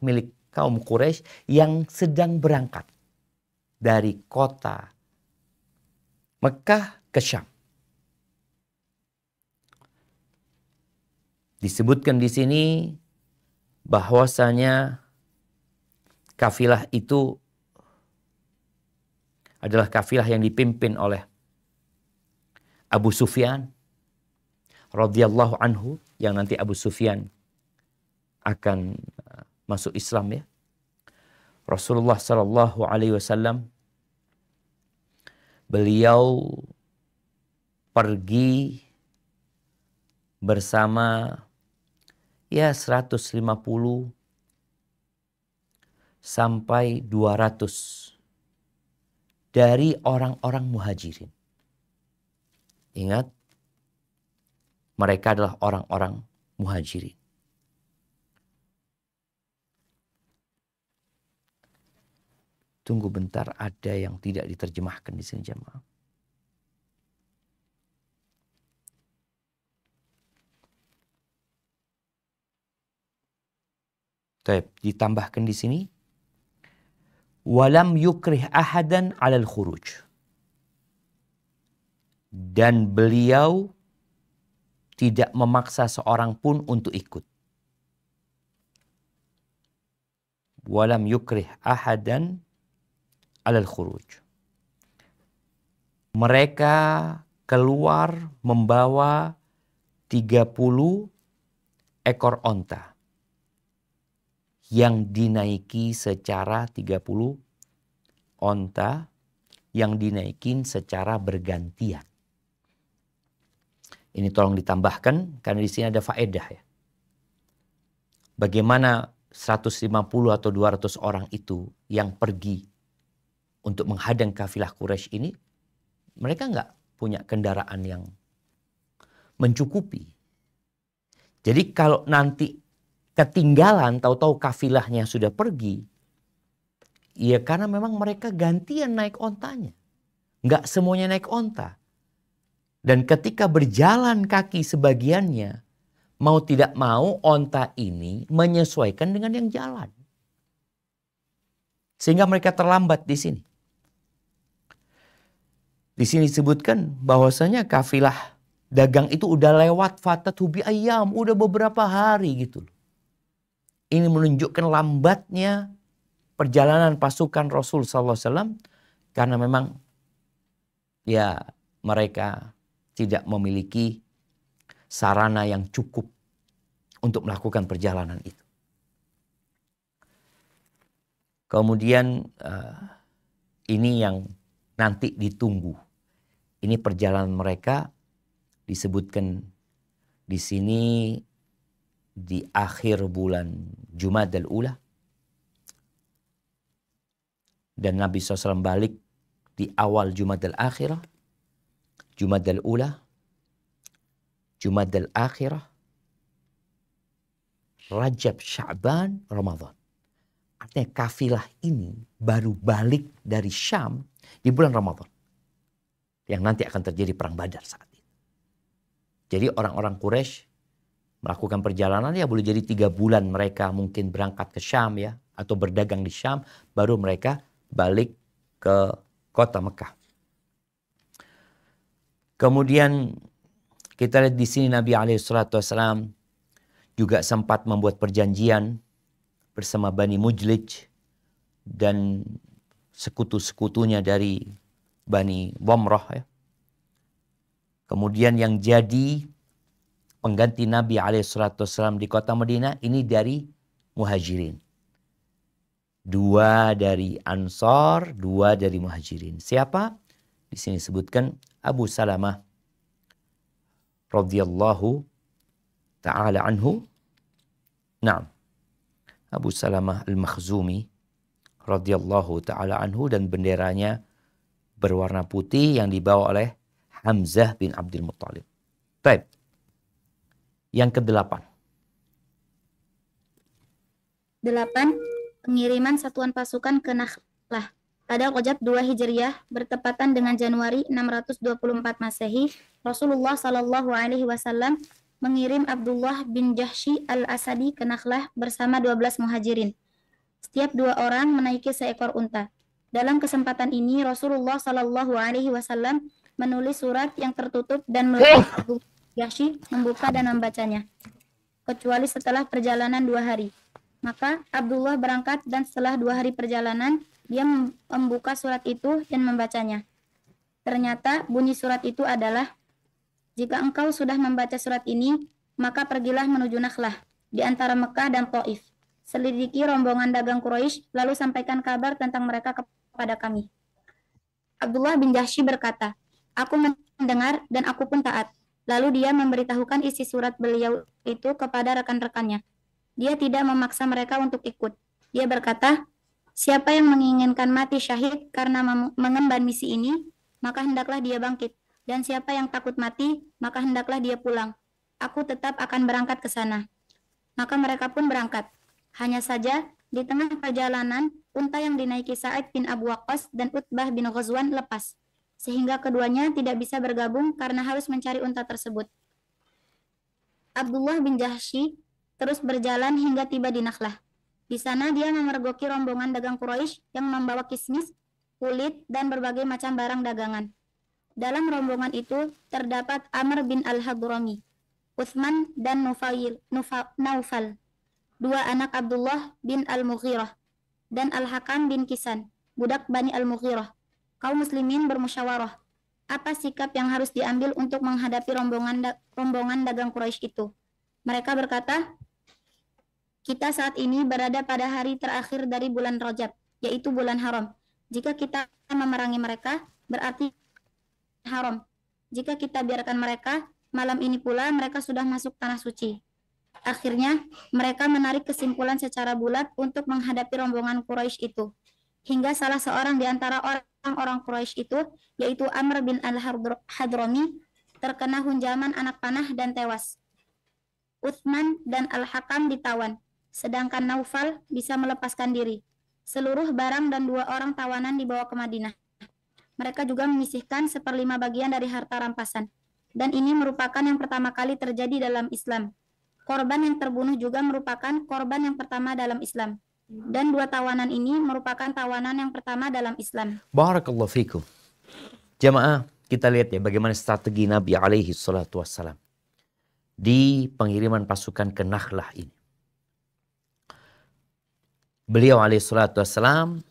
milik kaum Quraisy yang sedang berangkat dari kota Mekah ke Syam. Disebutkan di sini bahwasanya kafilah itu adalah kafilah yang dipimpin oleh Abu Sufyan radhiyallahu anhu, yang nanti Abu Sufyan akan masuk Islam ya. Rasulullah sallallahu alaihi wasallam beliau pergi bersama 150 sampai 200 dari orang-orang muhajirin. Ingat, mereka adalah orang-orang muhajirin. Tunggu bentar, ada yang tidak diterjemahkan di sini jemaah. Ditambahkan di sini. Walam yukrih ahadan alal khuruj. Dan beliau tidak memaksa seorang pun untuk ikut. Walam yukrih ahadan alal khuruj. Mereka keluar membawa 30 ekor onta yang dinaiki secara 30 onta yang dinaikin secara bergantian. Ini tolong ditambahkan karena di sini ada faedah ya. Bagaimana 150 atau 200 orang itu yang pergi untuk menghadang kafilah Quraisy ini, mereka nggak punya kendaraan yang mencukupi. Jadi kalau nanti ketinggalan, tahu-tahu kafilahnya sudah pergi, ya karena memang mereka gantian naik ontanya. Nggak semuanya naik onta. Dan ketika berjalan kaki sebagiannya, mau tidak mau onta ini menyesuaikan dengan yang jalan. Sehingga mereka terlambat di sini. Di sini disebutkan bahwasanya kafilah dagang itu udah lewat fatatu bi ayyam, udah beberapa hari gitu. Ini menunjukkan lambatnya perjalanan pasukan Rasul sallallahu alaihi wasallam karena memang ya mereka tidak memiliki sarana yang cukup untuk melakukan perjalanan itu. Kemudian ini yang nanti ditunggu. Ini perjalanan mereka disebutkan di sini di akhir bulan Jumadal Ula. Dan Nabi SAW balik di awal Jumadal Akhirah. Jumadal Ula, Jumadal Akhirah, Rajab, Sya'ban, Ramadan. Artinya kafilah ini baru balik dari Syam di bulan Ramadan. Yang nanti akan terjadi perang Badar saat itu. Jadi orang-orang Quraisy melakukan perjalanan ya boleh jadi 3 bulan mereka mungkin berangkat ke Syam ya. Atau berdagang di Syam. Baru mereka balik ke kota Mekah. Kemudian kita lihat di sini Nabi SAW juga sempat membuat perjanjian bersama Bani Mujlij dan sekutu-sekutunya dari Bani Dhamrah ya. Kemudian yang jadi pengganti Nabi SAW di kota Madinah ini dari Muhajirin. 2 dari Ansar, 2 dari Muhajirin. Siapa? Di sini sebutkan Abu Salamah radhiyallahu ta'ala anhu. Naam. Abu Salamah Al-Makhzumi radhiyallahu ta'ala anhu, dan benderanya berwarna putih yang dibawa oleh Hamzah bin Abdul Muttalib. Baik. Yang ke-8. 8. Pengiriman satuan pasukan ke Nakhlah. Pada Rajab 2 Hijriah bertepatan dengan Januari 624 Masehi, Rasulullah Shallallahu Alaihi Wasallam mengirim Abdullah bin Jahsy al-Asadi ke Nakhlah bersama 12 muhajirin. Setiap 2 orang menaiki seekor unta. Dalam kesempatan ini Rasulullah Shallallahu Alaihi Wasallam menulis surat yang tertutup dan melarang Abdullah bin Jahsy membuka dan membacanya, kecuali setelah perjalanan 2 hari. Maka Abdullah berangkat dan setelah 2 hari perjalanan dia membuka surat itu dan membacanya. Ternyata bunyi surat itu adalah, jika engkau sudah membaca surat ini, maka pergilah menuju Nakhlah di antara Mekah dan Taif. Selidiki rombongan dagang Quraisy, lalu sampaikan kabar tentang mereka kepada kami. Abdullah bin Jahsy berkata, aku mendengar dan aku pun taat. Lalu dia memberitahukan isi surat beliau itu kepada rekan-rekannya. Dia tidak memaksa mereka untuk ikut. Dia berkata, siapa yang menginginkan mati syahid karena mengemban misi ini, maka hendaklah dia bangkit. Dan siapa yang takut mati, maka hendaklah dia pulang. Aku tetap akan berangkat ke sana. Maka mereka pun berangkat. Hanya saja, di tengah perjalanan, unta yang dinaiki Sa'id bin Abu Waqqas dan Utbah bin Ghazwan lepas, sehingga keduanya tidak bisa bergabung karena harus mencari unta tersebut. Abdullah bin Jahsy terus berjalan hingga tiba di Nakhlah. Di sana dia memergoki rombongan dagang Quraisy yang membawa kismis, kulit, dan berbagai macam barang dagangan. Dalam rombongan itu terdapat Amr bin Al-Hadrami, Utsman dan Naufal, 2 anak Abdullah bin Al-Mughirah, dan Al-Hakam bin Kisan, budak Bani Al-Mughirah. Kaum muslimin bermusyawarah, apa sikap yang harus diambil untuk menghadapi rombongan dagang Quraisy itu. Mereka berkata, kita saat ini berada pada hari terakhir dari bulan Rajab, yaitu bulan haram. Jika kita memerangi mereka, berarti haram. Jika kita biarkan mereka, malam ini pula mereka sudah masuk tanah suci. Akhirnya, mereka menarik kesimpulan secara bulat untuk menghadapi rombongan Quraisy itu. Hingga salah seorang di antara orang-orang Quraisy itu, yaitu Amr bin Al-Hadrami, terkena hunjaman anak panah dan tewas. Utsman dan Al-Hakam ditawan, sedangkan Naufal bisa melepaskan diri. Seluruh barang dan 2 orang tawanan dibawa ke Madinah. Mereka juga menyisihkan 1/5 bagian dari harta rampasan. Dan ini merupakan yang pertama kali terjadi dalam Islam. Korban yang terbunuh juga merupakan korban yang pertama dalam Islam. Dan 2 tawanan ini merupakan tawanan yang pertama dalam Islam. Barakallahu fikum. Jamaah, kita lihat ya bagaimana strategi Nabi alaihi salatu wassalam di pengiriman pasukan ke Nakhlah ini. Beliau alaihi salatu wassalam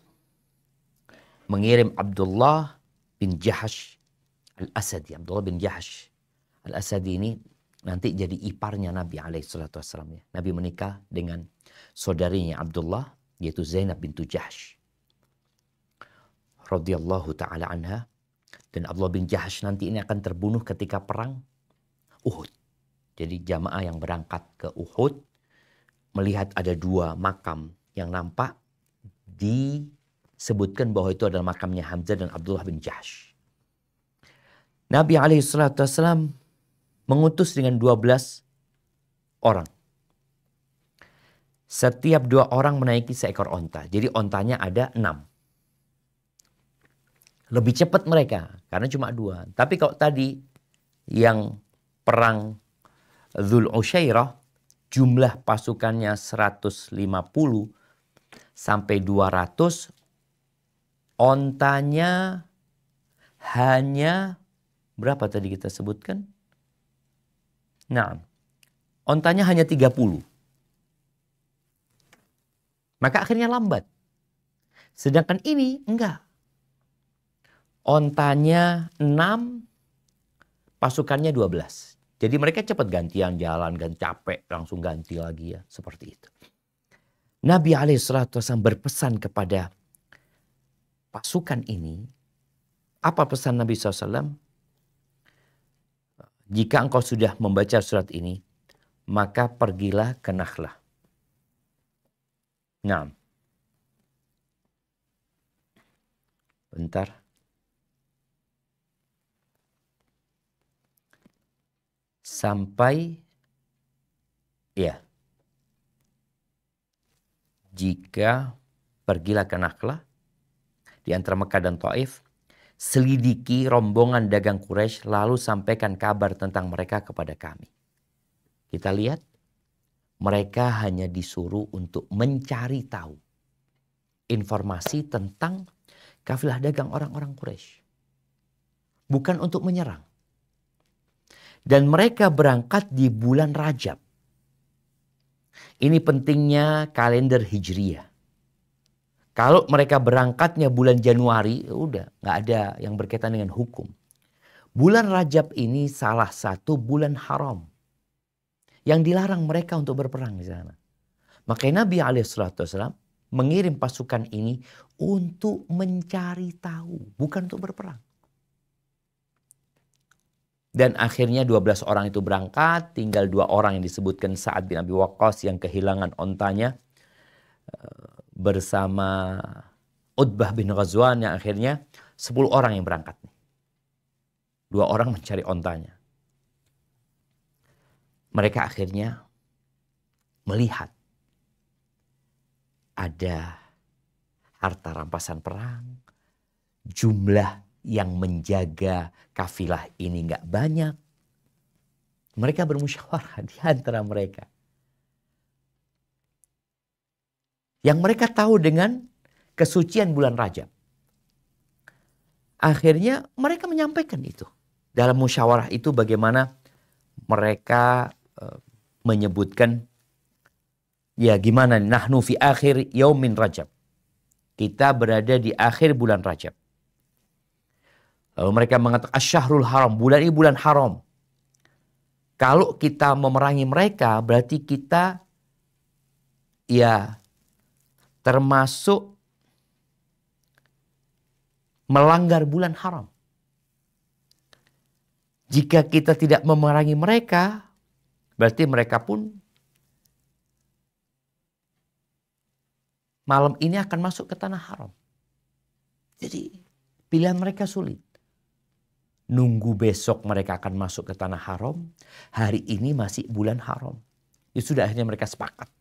mengirim Abdullah bin Jahsy al-Asadi. Abdullah bin Jahsy al-Asadi ini nanti jadi iparnya Nabi alaihi salatu wassalam. Nabi menikah dengan saudarinya Abdullah, yaitu Zainab bintu Jahsy radhiyallahu ta'ala anha. Dan Abdullah bin Jahsy nanti ini akan terbunuh ketika perang Uhud. Jadi jamaah yang berangkat ke Uhud melihat ada 2 makam yang nampak, disebutkan bahwa itu adalah makamnya Hamzah dan Abdullah bin Jahsy. Nabi alaihi salatu wassalam mengutus dengan 12 orang. Setiap 2 orang menaiki seekor onta. Jadi ontanya ada 6. Lebih cepat mereka karena cuma 2. Tapi kalau tadi yang perang Dzul Usyairah, jumlah pasukannya 150 sampai 200, ontanya hanya berapa tadi kita sebutkan? Nah, ontanya hanya 30. Maka akhirnya lambat. Sedangkan ini enggak. Ontanya 6, pasukannya 12. Jadi mereka cepat gantian jalan, capek, langsung ganti lagi ya. Seperti itu. Nabi SAW berpesan kepada pasukan ini. Apa pesan Nabi SAW? Jika engkau sudah membaca surat ini, maka pergilah ke Nakhlah. Nah, bentar. Sampai, ya, jika pergilah ke Nakhlah, di antara Mekah dan Taif, selidiki rombongan dagang Quraisy lalu sampaikan kabar tentang mereka kepada kami. Kita lihat, mereka hanya disuruh untuk mencari tahu informasi tentang kafilah dagang orang-orang Quraisy. Bukan untuk menyerang. Dan mereka berangkat di bulan Rajab. Ini pentingnya kalender Hijriyah. Kalau mereka berangkatnya bulan Januari, udah nggak ada yang berkaitan dengan hukum. Bulan Rajab ini salah satu bulan haram yang dilarang mereka untuk berperang di sana. Makanya Nabi SAW mengirim pasukan ini untuk mencari tahu, bukan untuk berperang. Dan akhirnya 12 orang itu berangkat, tinggal 2 orang yang disebutkan Sa'ad bin Abi Waqqas yang kehilangan ontanya bersama Utbah bin Ghazwan yang akhirnya 10 orang yang berangkat. 2 orang mencari ontanya. Mereka akhirnya melihat ada harta rampasan perang, jumlah yang menjaga kafilah ini nggak banyak. Mereka bermusyawarah di antara mereka. Yang mereka tahu dengan kesucian bulan Rajab. Akhirnya mereka menyampaikan itu. Dalam musyawarah itu bagaimana mereka menyebutkan, ya gimana, nahnu fi akhir yaumin Rajab. Kita berada di akhir bulan Rajab. Lalu mereka mengatakan asyahrul haram, bulan ini bulan haram. Kalau kita memerangi mereka berarti kita ya termasuk melanggar bulan haram. Jika kita tidak memerangi mereka, berarti mereka pun malam ini akan masuk ke tanah haram. Jadi pilihan mereka sulit. Nunggu besok mereka akan masuk ke tanah haram. Hari ini masih bulan haram. Ya sudah, akhirnya mereka sepakat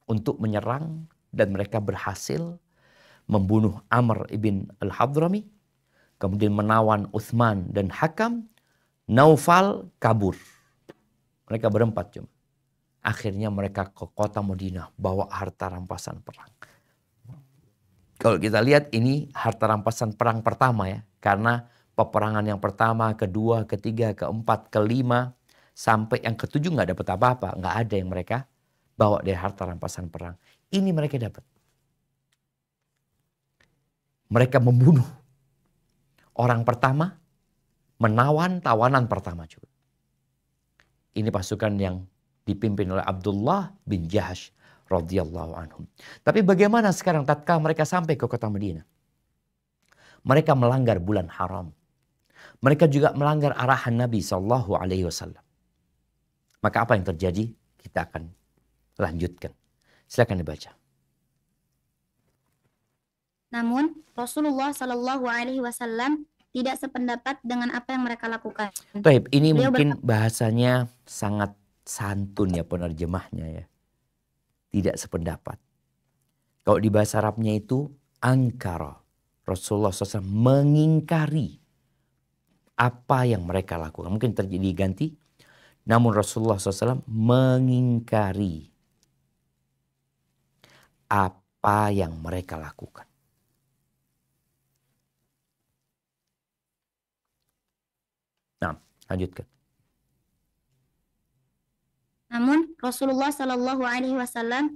untuk menyerang. Dan mereka berhasil membunuh Amr ibn al-Hadrami. Kemudian menawan Uthman dan Hakam. Naufal kabur. Mereka berempat cuma. Akhirnya mereka ke kota Madinah bawa harta rampasan perang. Kalau kita lihat ini harta rampasan perang pertama ya. Karena peperangan yang pertama, kedua, ketiga, keempat, kelima, sampai yang ketujuh nggak dapat apa-apa. Nggak ada yang mereka bawa dari harta rampasan perang. Ini mereka dapat. Mereka membunuh orang pertama, menawan tawanan pertama juga. Ini pasukan yang dipimpin oleh Abdullah bin Jahash radhiyallahu anhum. Tapi bagaimana sekarang tatkala mereka sampai ke kota Madinah? Mereka melanggar bulan haram. Mereka juga melanggar arahan Nabi SAW. Maka apa yang terjadi? Kita akan lanjutkan. Silakan dibaca. Namun Rasulullah SAW tidak sependapat dengan apa yang mereka lakukan. Baik, ini mungkin bahasanya sangat santun ya penerjemahnya ya. Tidak sependapat. Kalau di bahasa Arabnya itu angkara. Rasulullah SAW mengingkari apa yang mereka lakukan. Mungkin terjadi ganti. Namun Rasulullah SAW mengingkari apa yang mereka lakukan. Nah, lanjutkan. Namun Rasulullah SAW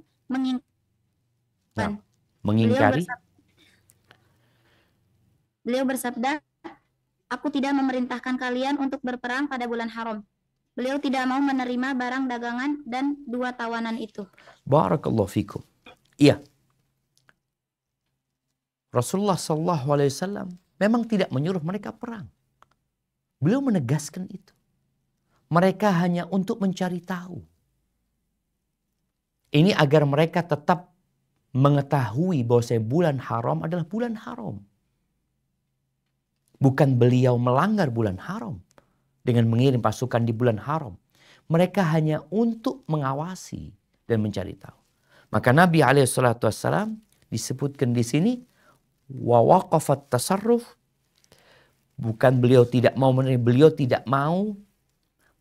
Nah, mengingkari. Beliau bersabda, aku tidak memerintahkan kalian untuk berperang pada bulan haram. Beliau tidak mau menerima barang dagangan dan 2 tawanan itu. Barakallahu fikum. Iya. Rasulullah SAW memang tidak menyuruh mereka perang. Beliau menegaskan itu. Mereka hanya untuk mencari tahu. Ini agar mereka tetap mengetahui bahwa bulan haram adalah bulan haram. Bukan beliau melanggar bulan haram dengan mengirim pasukan di bulan haram. Mereka hanya untuk mengawasi dan mencari tahu. Maka Nabi SAW disebutkan di sini, wa waqafat tasarruf, bukan beliau tidak mau menerima, beliau tidak mau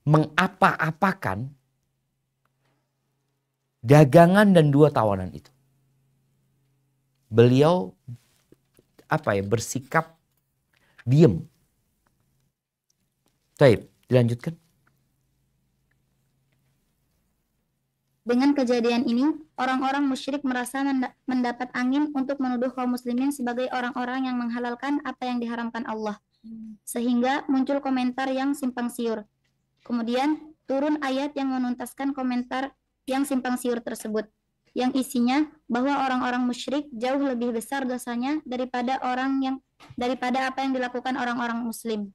mengapa-apakan dagangan dan 2 tawanan itu. Beliau bersikap diam. Baik, dilanjutkan. Dengan kejadian ini, orang-orang musyrik merasa mendapat angin untuk menuduh kaum muslimin sebagai orang-orang yang menghalalkan apa yang diharamkan Allah. Sehingga muncul komentar yang simpang siur. Kemudian turun ayat yang menuntaskan komentar yang simpang siur tersebut, yang isinya bahwa orang-orang musyrik jauh lebih besar dosanya daripada apa yang dilakukan orang-orang muslim.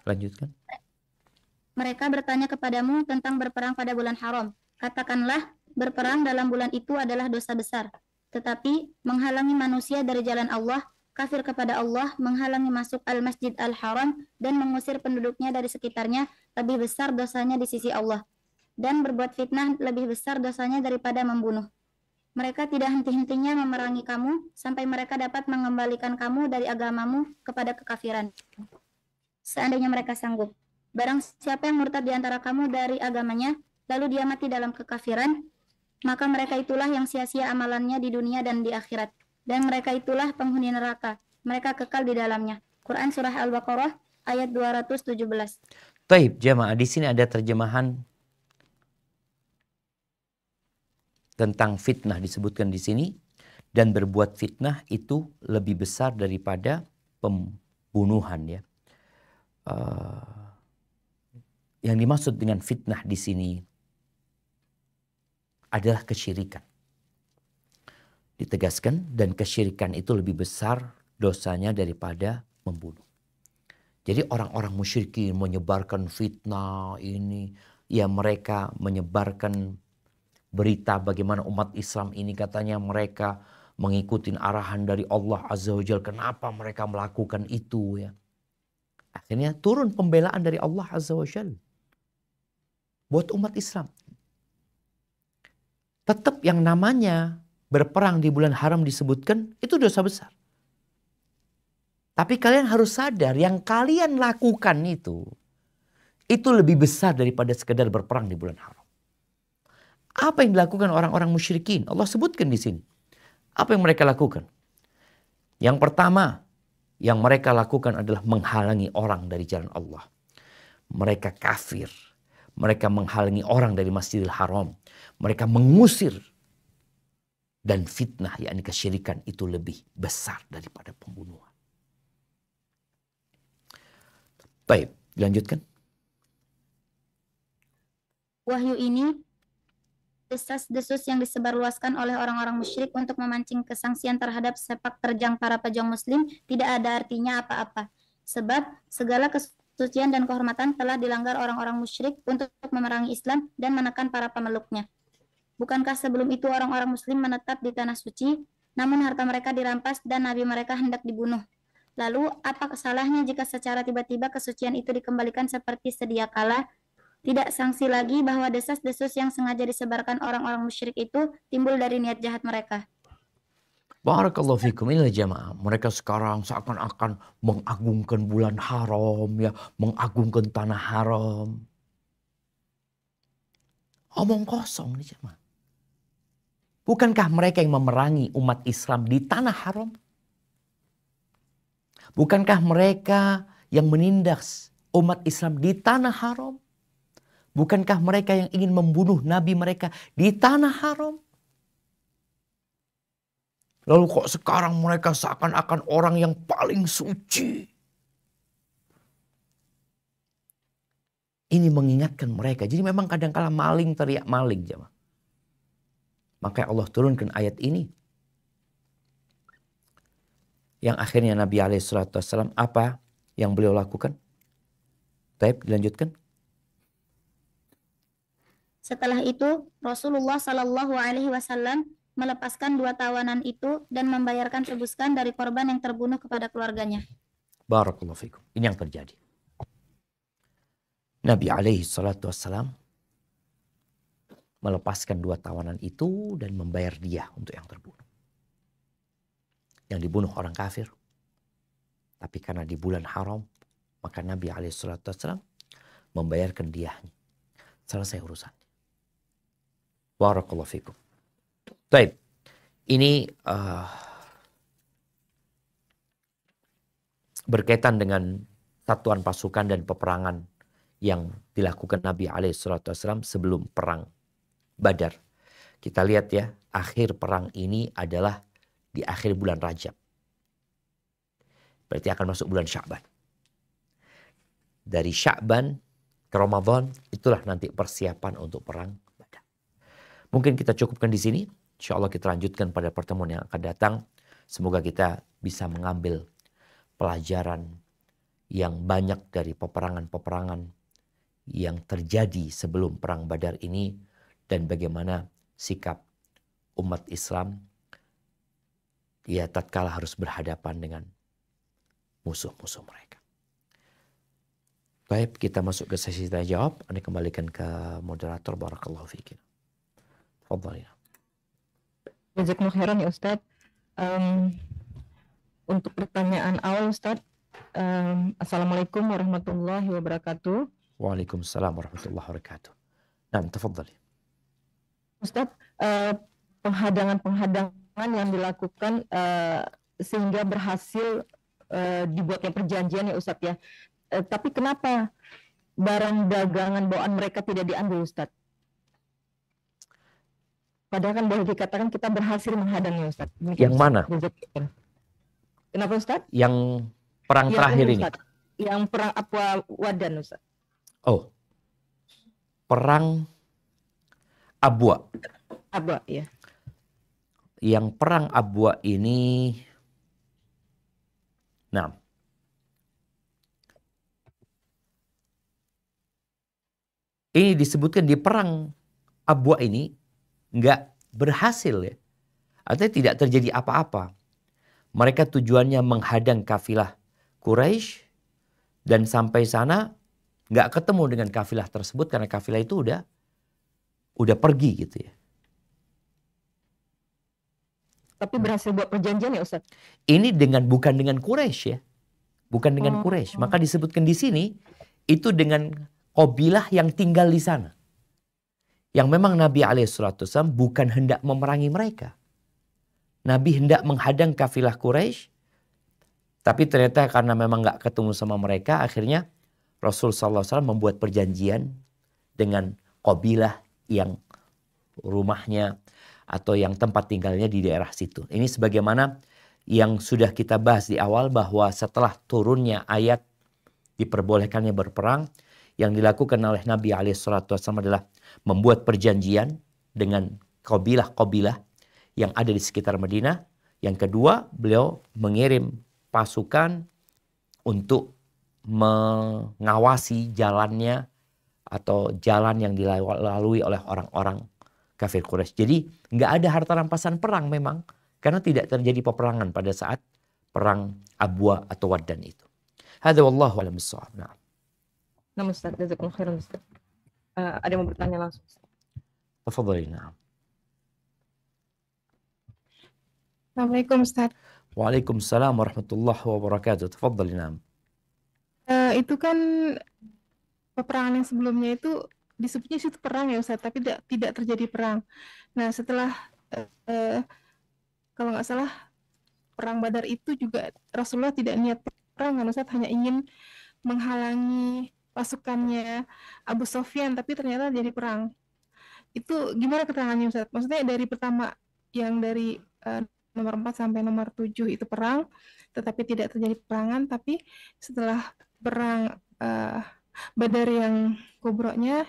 Lanjutkan. Mereka bertanya kepadamu tentang berperang pada bulan haram. Katakanlah, berperang dalam bulan itu adalah dosa besar. Tetapi menghalangi manusia dari jalan Allah, kafir kepada Allah, menghalangi masuk al-masjid al-haram, dan mengusir penduduknya dari sekitarnya, lebih besar dosanya di sisi Allah. Dan berbuat fitnah lebih besar dosanya daripada membunuh. Mereka tidak henti-hentinya memerangi kamu, sampai mereka dapat mengembalikan kamu dari agamamu kepada kekafiran. Seandainya mereka sanggup. Barang siapa yang murtad di antara kamu dari agamanya, lalu dia mati dalam kekafiran, maka mereka itulah yang sia-sia amalannya di dunia dan di akhirat. Dan mereka itulah penghuni neraka. Mereka kekal di dalamnya. Quran Surah Al-Baqarah ayat 217. Taib, jamaah, di sini ada terjemahan tentang fitnah disebutkan di sini. Dan berbuat fitnah itu lebih besar daripada pembunuhan, ya. Yang dimaksud dengan fitnah di sini adalah kesyirikan. Ditegaskan, dan kesyirikan itu lebih besar dosanya daripada membunuh. Jadi orang-orang musyrikin menyebarkan fitnah ini, ya mereka menyebarkan berita bagaimana umat Islam ini katanya mereka mengikuti arahan dari Allah Azza wa Jalla. Kenapa mereka melakukan itu, ya? Akhirnya turun pembelaan dari Allah Azza wa Jalla buat umat Islam. Tetap yang namanya berperang di bulan haram disebutkan itu dosa besar. Tapi kalian harus sadar yang kalian lakukan itu lebih besar daripada sekedar berperang di bulan haram. Apa yang dilakukan orang-orang musyrikin? Allah sebutkan di sini. Apa yang mereka lakukan? Yang pertama yang mereka lakukan adalah menghalangi orang dari jalan Allah. Mereka kafir. Mereka menghalangi orang dari Masjidil Haram. Mereka mengusir. Dan fitnah, yakni kesyirikan, itu lebih besar daripada pembunuhan. Baik, dilanjutkan. Wahyu ini desas-desus yang disebarluaskan oleh orang-orang musyrik untuk memancing kesangsian terhadap sepak terjang para pejuang muslim tidak ada artinya apa-apa. Sebab segala kesucian dan kehormatan telah dilanggar orang-orang musyrik untuk memerangi Islam dan menekan para pemeluknya. Bukankah sebelum itu orang-orang muslim menetap di tanah suci, namun harta mereka dirampas dan nabi mereka hendak dibunuh. Lalu apa salahnya jika secara tiba-tiba kesucian itu dikembalikan seperti sedia kala? Tidak sanksi lagi bahwa desas-desus yang sengaja disebarkan orang-orang musyrik itu timbul dari niat jahat mereka. Barakallahu fikum. Inilah jamaah. Mereka sekarang seakan-akan mengagungkan bulan haram, ya, mengagungkan tanah haram. Omong kosong nih jamaah. Bukankah mereka yang memerangi umat Islam di tanah haram? Bukankah mereka yang menindas umat Islam di tanah haram? Bukankah mereka yang ingin membunuh nabi mereka di tanah haram? Lalu kok sekarang mereka seakan-akan orang yang paling suci. Ini mengingatkan mereka. Jadi memang kadang-kala maling teriak maling, jemaah. Maka Allah turunkan ayat ini. Yang akhirnya Nabi SAW apa yang beliau lakukan? Baik, dilanjutkan. Setelah itu Rasulullah Shallallahu Alaihi Wasallam melepaskan 2 tawanan itu dan membayarkan tebusan dari korban yang terbunuh kepada keluarganya. Barakallahu fikum. Ini yang terjadi. Nabi SAW melepaskan 2 tawanan itu dan membayar diah untuk yang terbunuh. Yang dibunuh orang kafir. Tapi karena di bulan haram, maka Nabi SAW membayarkan diahnya. Selesai urusannya. Barakallahu fikum. Baik. Ini berkaitan dengan satuan pasukan dan peperangan yang dilakukan Nabi SAW sebelum perang Badar. Kita lihat ya, akhir perang ini adalah di akhir bulan Rajab. Berarti akan masuk bulan Sya'ban. Dari Sya'ban ke Ramadan, itulah nanti persiapan untuk perang Badar. Mungkin kita cukupkan di sini. Insya Allah kita lanjutkan pada pertemuan yang akan datang. Semoga kita bisa mengambil pelajaran yang banyak dari peperangan-peperangan yang terjadi sebelum perang Badar ini. Dan bagaimana sikap umat Islam ya tatkala harus berhadapan dengan musuh-musuh mereka. Baik, kita masuk ke sesi tanya jawab. Anda kembalikan ke moderator. Barakallahu fiikum. Fadhal ya. Jazakumullah khairan ya Ustadz. Untuk pertanyaan awal Ustadz, Assalamualaikum warahmatullahi wabarakatuh. Waalaikumsalam warahmatullahi wabarakatuh. Nah, tafadhal. Ustadz, penghadangan-penghadangan yang dilakukan sehingga berhasil dibuatnya perjanjian ya Ustadz ya. Tapi kenapa barang dagangan bawaan mereka tidak diambil Ustadz? Padahal kan boleh dikatakan kita berhasil menghadangnya Ustadz. Yang mana? Kenapa Ustadz? Yang perang terakhir ini? Ustadz. Yang perang Abwa Wadan Ustadz. Oh, perang Abwa. Abwa, ya. Yang perang Abwa ini, nah, ini disebutkan di perang Abwa ini nggak berhasil ya. Artinya tidak terjadi apa-apa. Mereka tujuannya menghadang kafilah Quraisy dan sampai sana nggak ketemu dengan kafilah tersebut karena kafilah itu udah pergi gitu ya. Tapi berhasil buat perjanjian ya Ustaz? Ini bukan dengan Quraisy ya. Bukan dengan Quraisy. Maka disebutkan di sini itu dengan qabilah yang tinggal di sana. Yang memang Nabi SAW bukan hendak memerangi mereka. Nabi hendak menghadang kafilah Quraisy. Tapi ternyata karena memang gak ketemu sama mereka, akhirnya Rasul SAW membuat perjanjian dengan qabilah yang rumahnya atau yang tempat tinggalnya di daerah situ. Ini sebagaimana yang sudah kita bahas di awal bahwa setelah turunnya ayat diperbolehkannya berperang, yang dilakukan oleh Nabi SAW adalah membuat perjanjian dengan qabilah-qabilah yang ada di sekitar Madinah. Yang kedua, beliau mengirim pasukan untuk mengawasi jalannya atau jalan yang dilalui oleh orang-orang kafir Quraisy. Jadi nggak ada harta rampasan perang memang, karena tidak terjadi peperangan pada saat perang Abwa atau Waddan itu. Hadza wallahu a'lam bissawab. Nah. Nah, Ustaz, jazakumullah khairan Ustaz. Ada yang mau bertanya langsung. Tafadhali. Nah. Assalamualaikum Ustaz. Waalaikumsalam warahmatullahi wabarakatuh. Tafadhali. Nah. Itu kan peperangan yang sebelumnya itu disebutnya itu perang ya Ustaz, tapi tidak terjadi perang. Nah, setelah kalau nggak salah perang Badar itu juga Rasulullah tidak niat perang kan Ustaz, hanya ingin menghalangi pasukannya Abu Sofyan, tapi ternyata jadi perang. Itu gimana keterangannya Ustaz? Maksudnya dari pertama yang dari nomor 4 sampai nomor 7 itu perang, tetapi tidak terjadi peperangan. Tapi setelah perang Badar yang kubronya,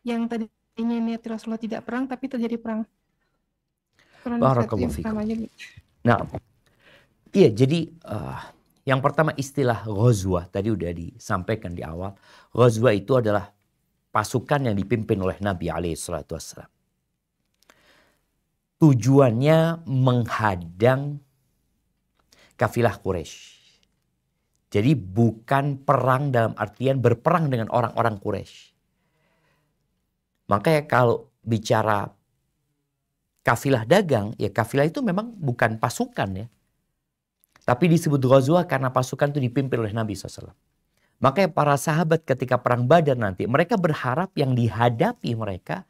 yang tadinya niat Rasulullah tidak perang, tapi terjadi perang. Kurang satu Barakallahu yang fikum. pertama aja gitu. Nah, iya, jadi yang pertama istilah ghazwah tadi udah disampaikan di awal. Ghazwah itu adalah pasukan yang dipimpin oleh Nabi SAW. Tujuannya menghadang kafilah Quraisy. Jadi bukan perang dalam artian berperang dengan orang-orang Quraisy. Makanya kalau bicara kafilah dagang, ya kafilah itu memang bukan pasukan ya. Tapi disebut ghazwah karena pasukan itu dipimpin oleh Nabi SAW. Makanya para sahabat ketika perang Badar nanti, mereka berharap yang dihadapi mereka,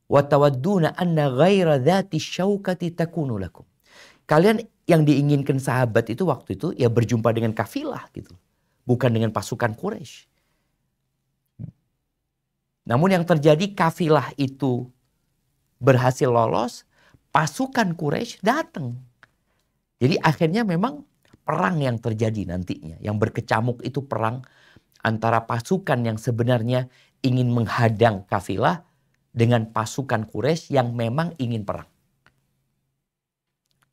وَتَوَدُّونَ أَنَّ غَيْرَ ذَاتِ الشَّوْكَةِ تَكُونُ لَكُمْ. Kalian yang diinginkan sahabat itu waktu itu ya berjumpa dengan kafilah gitu. Bukan dengan pasukan Quraisy. Namun yang terjadi kafilah itu berhasil lolos, pasukan Quraisy datang. Jadi akhirnya memang perang yang terjadi nantinya. Yang berkecamuk itu perang antara pasukan yang sebenarnya ingin menghadang kafilah dengan pasukan Quraisy yang memang ingin perang.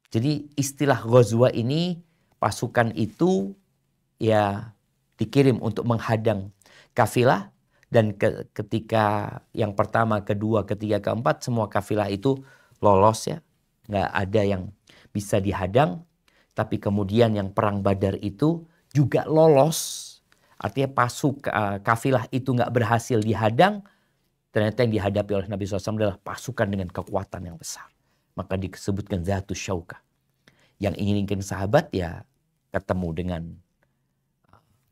Jadi istilah ghazwah ini, pasukan itu ya dikirim untuk menghadang kafilah. Dan ketika yang pertama, kedua, ketiga, keempat, semua kafilah itu lolos ya. Nggak ada yang bisa dihadang. Tapi kemudian yang perang Badar itu juga lolos. Artinya kafilah itu nggak berhasil dihadang. Ternyata yang dihadapi oleh Nabi SAW adalah pasukan dengan kekuatan yang besar. Maka disebutkan Zatus Syaukah. Yang inginkan sahabat ya ketemu dengan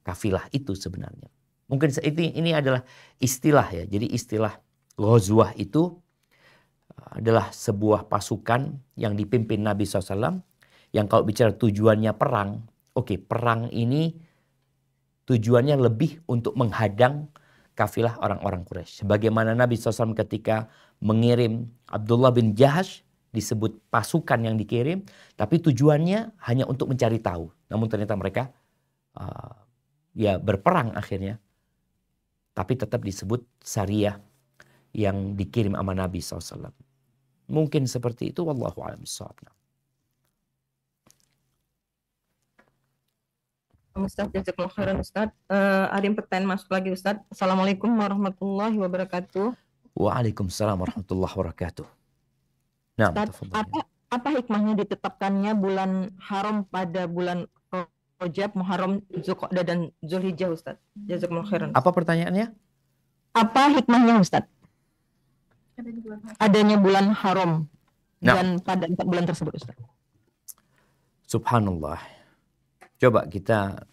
kafilah itu sebenarnya. Mungkin ini adalah istilah ya. Jadi istilah ghazwah itu adalah sebuah pasukan yang dipimpin Nabi SAW. Yang kalau bicara tujuannya perang. Oke, perang ini tujuannya lebih untuk menghadang kafilah orang-orang Quraisy. Sebagaimana Nabi SAW ketika mengirim Abdullah bin Jahash, disebut pasukan yang dikirim, tapi tujuannya hanya untuk mencari tahu. Namun ternyata mereka ya berperang akhirnya. Tapi tetap disebut Sariyah yang dikirim sama Nabi SAW. Mungkin seperti itu. Wallahu a'lam bishawab. Ustaz, jazakallahu khairan Ustaz. Ada yang pertanyaan masuk lagi Ustaz. Assalamualaikum warahmatullahi wabarakatuh. Waalaikumsalam warahmatullahi wabarakatuh. Nah, Ustaz, apa hikmahnya ditetapkannya bulan haram pada bulan Rajab, Muharram, Zulqa'dah dan Zulhijjah Ustaz? Jazakumullah khairan. Apa pertanyaannya? Apa hikmahnya Ustaz? Adanya bulan haram dan pada 4 bulan tersebut Ustaz. Subhanallah. Coba kita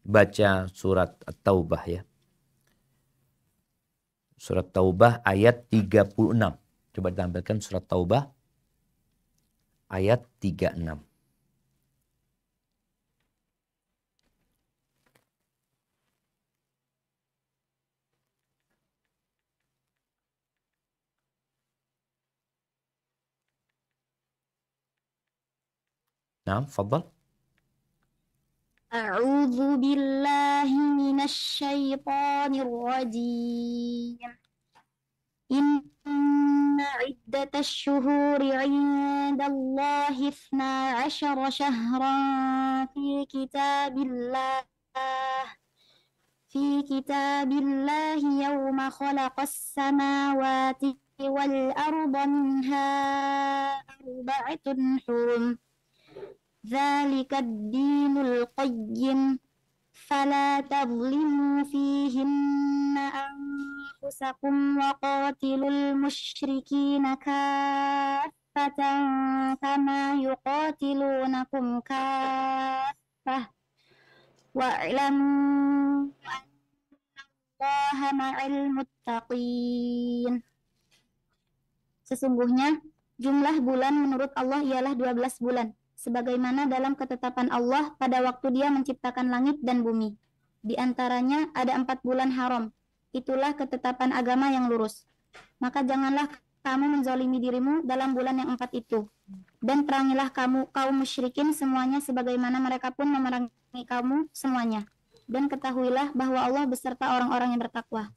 baca surat At-Taubah ya. Surat Taubah ayat 36. Coba ditampilkan surat Taubah ayat 36. Nah, fadhal. A'udzu billahi minasy syaithanir rajim. Inna iddatasy syuhuri 'indallahi 12 syahran fi kitabillahi yawma khalaqas samawati wal arda minha arba'atun hurum. Dzalika ad-dinul qayyim fala tadhlimu fihinna anfusakum wa qatilul musyrikina kaffatan kama yuqatilunakum kaffah wa'lamu annallaha ma'al muttaqin. Sesungguhnya jumlah bulan menurut Allah ialah 12 bulan. Sebagaimana dalam ketetapan Allah pada waktu Dia menciptakan langit dan bumi. Di antaranya ada 4 bulan haram. Itulah ketetapan agama yang lurus. Maka janganlah kamu menzalimi dirimu dalam bulan yang 4 itu. Dan perangilah kamu kaum musyrikin semuanya sebagaimana mereka pun memerangi kamu semuanya. Dan ketahuilah bahwa Allah beserta orang-orang yang bertakwa.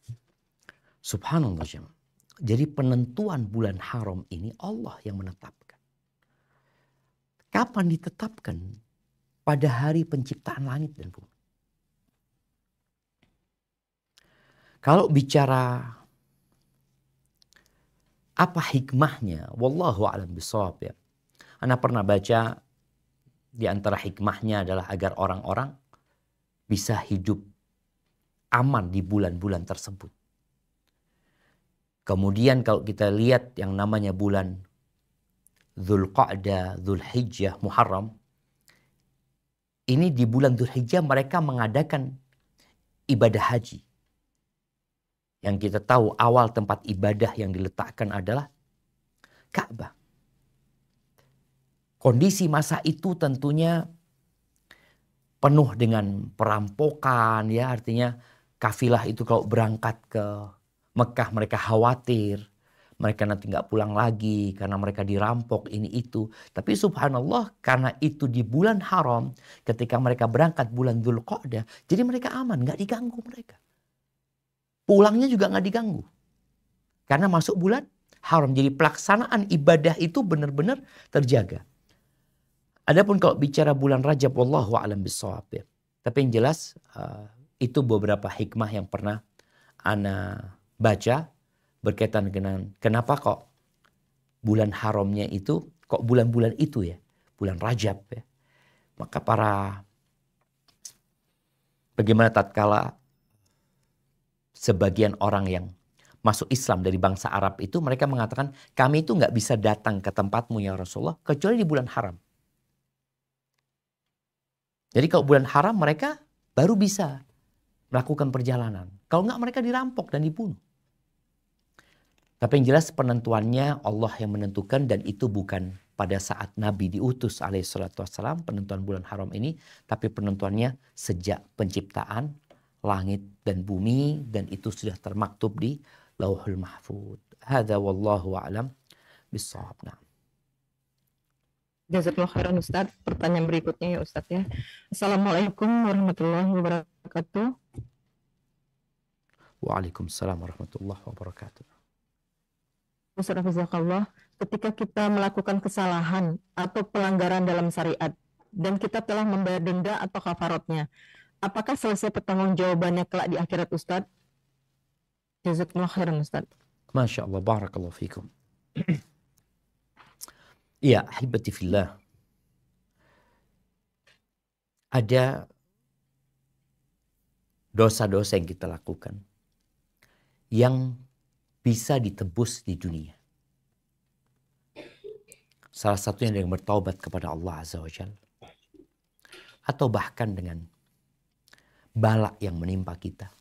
Subhanallah jemaah. Jadi penentuan bulan haram ini Allah yang menetapkan. Kapan ditetapkan? Pada hari penciptaan langit dan bumi. Kalau bicara apa hikmahnya, wallahu a'lam bishawab ya. Ana pernah baca di antara hikmahnya adalah agar orang-orang bisa hidup aman di bulan-bulan tersebut. Kemudian kalau kita lihat yang namanya bulan Dzulqa'dah, Dzulhijjah, Muharram. Ini di bulan Dzulhijjah mereka mengadakan ibadah haji. Yang kita tahu awal tempat ibadah yang diletakkan adalah Ka'bah. Kondisi masa itu tentunya penuh dengan perampokan ya, artinya kafilah itu kalau berangkat ke Mekah mereka khawatir mereka nanti nggak pulang lagi karena mereka dirampok ini itu. Tapi subhanallah karena itu di bulan haram ketika mereka berangkat bulan Dzulqa'dah, jadi mereka aman, nggak diganggu mereka. Pulangnya juga nggak diganggu karena masuk bulan haram. Jadi pelaksanaan ibadah itu benar-benar terjaga. Adapun kalau bicara bulan Rajab, wallahu a'lam bishawab ya. Tapi yang jelas itu beberapa hikmah yang pernah ana baca berkaitan dengan kenapa kok bulan haramnya itu, kok bulan-bulan itu ya, bulan Rajab ya. Maka bagaimana tatkala sebagian orang yang masuk Islam dari bangsa Arab itu mereka mengatakan kami itu nggak bisa datang ke tempatmu ya Rasulullah kecuali di bulan haram. Jadi kalau bulan haram mereka baru bisa melakukan perjalanan. Kalau nggak mereka dirampok dan dibunuh. Tapi yang jelas penentuannya Allah yang menentukan dan itu bukan pada saat Nabi diutus alaihissalatu wassalam penentuan bulan haram ini. Tapi penentuannya sejak penciptaan langit dan bumi dan itu sudah termaktub di Lauhul Mahfuz. Hadza wallahu a'lam bishawab. Nah. Jazakallahu khairan Ustadz. Pertanyaan berikutnya ya Ustadz ya. Assalamualaikum warahmatullahi wabarakatuh. Waalaikumsalam warahmatullahi wabarakatuh. Ustadz Hafizakallah, ketika kita melakukan kesalahan atau pelanggaran dalam syariat dan kita telah membayar denda atau kafaratnya, apakah selesai pertanggungjawabannya kelak di akhirat Ustadz? Jazakallahu khairan Ustadz. Masya Allah, barakallahu fikum. Ya, ahibati fillah. Ada dosa-dosa yang kita lakukan yang bisa ditebus di dunia. Salah satunya dengan bertaubat kepada Allah Azza wa Jalla. Atau bahkan dengan bala yang menimpa kita.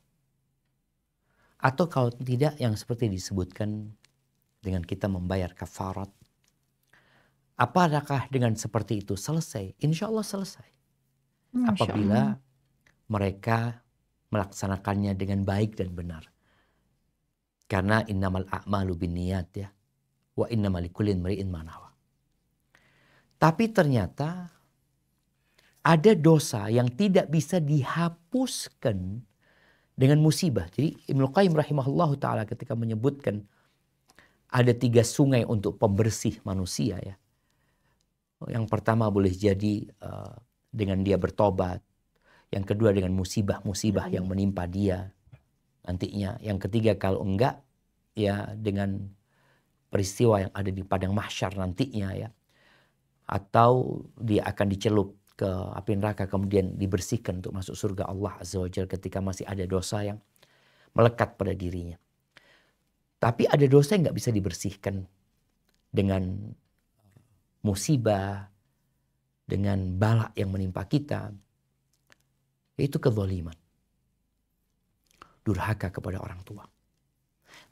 Atau kalau tidak yang seperti disebutkan dengan kita membayar kafarat. Apakah dengan seperti itu selesai? Insya Allah selesai. Apabila mereka melaksanakannya dengan baik dan benar. Karena innamal a'malu binniyat ya. Wa innamal likulli imri'in ma nawa. Tapi ternyata ada dosa yang tidak bisa dihapuskan dengan musibah. Jadi Ibnu Qayyim rahimahullahu ta'ala ketika menyebutkan ada 3 sungai untuk pembersih manusia ya. Yang pertama boleh jadi dengan dia bertobat. Yang kedua dengan musibah-musibah yang menimpa dia nantinya. Yang ketiga kalau enggak ya dengan peristiwa yang ada di padang mahsyar nantinya ya. Atau dia akan dicelup ke api neraka kemudian dibersihkan untuk masuk surga Allah Azza wa Jalla ketika masih ada dosa yang melekat pada dirinya. Tapi ada dosa yang nggak bisa dibersihkan dengan musibah, dengan bala yang menimpa kita. Yaitu kezaliman. Durhaka kepada orang tua.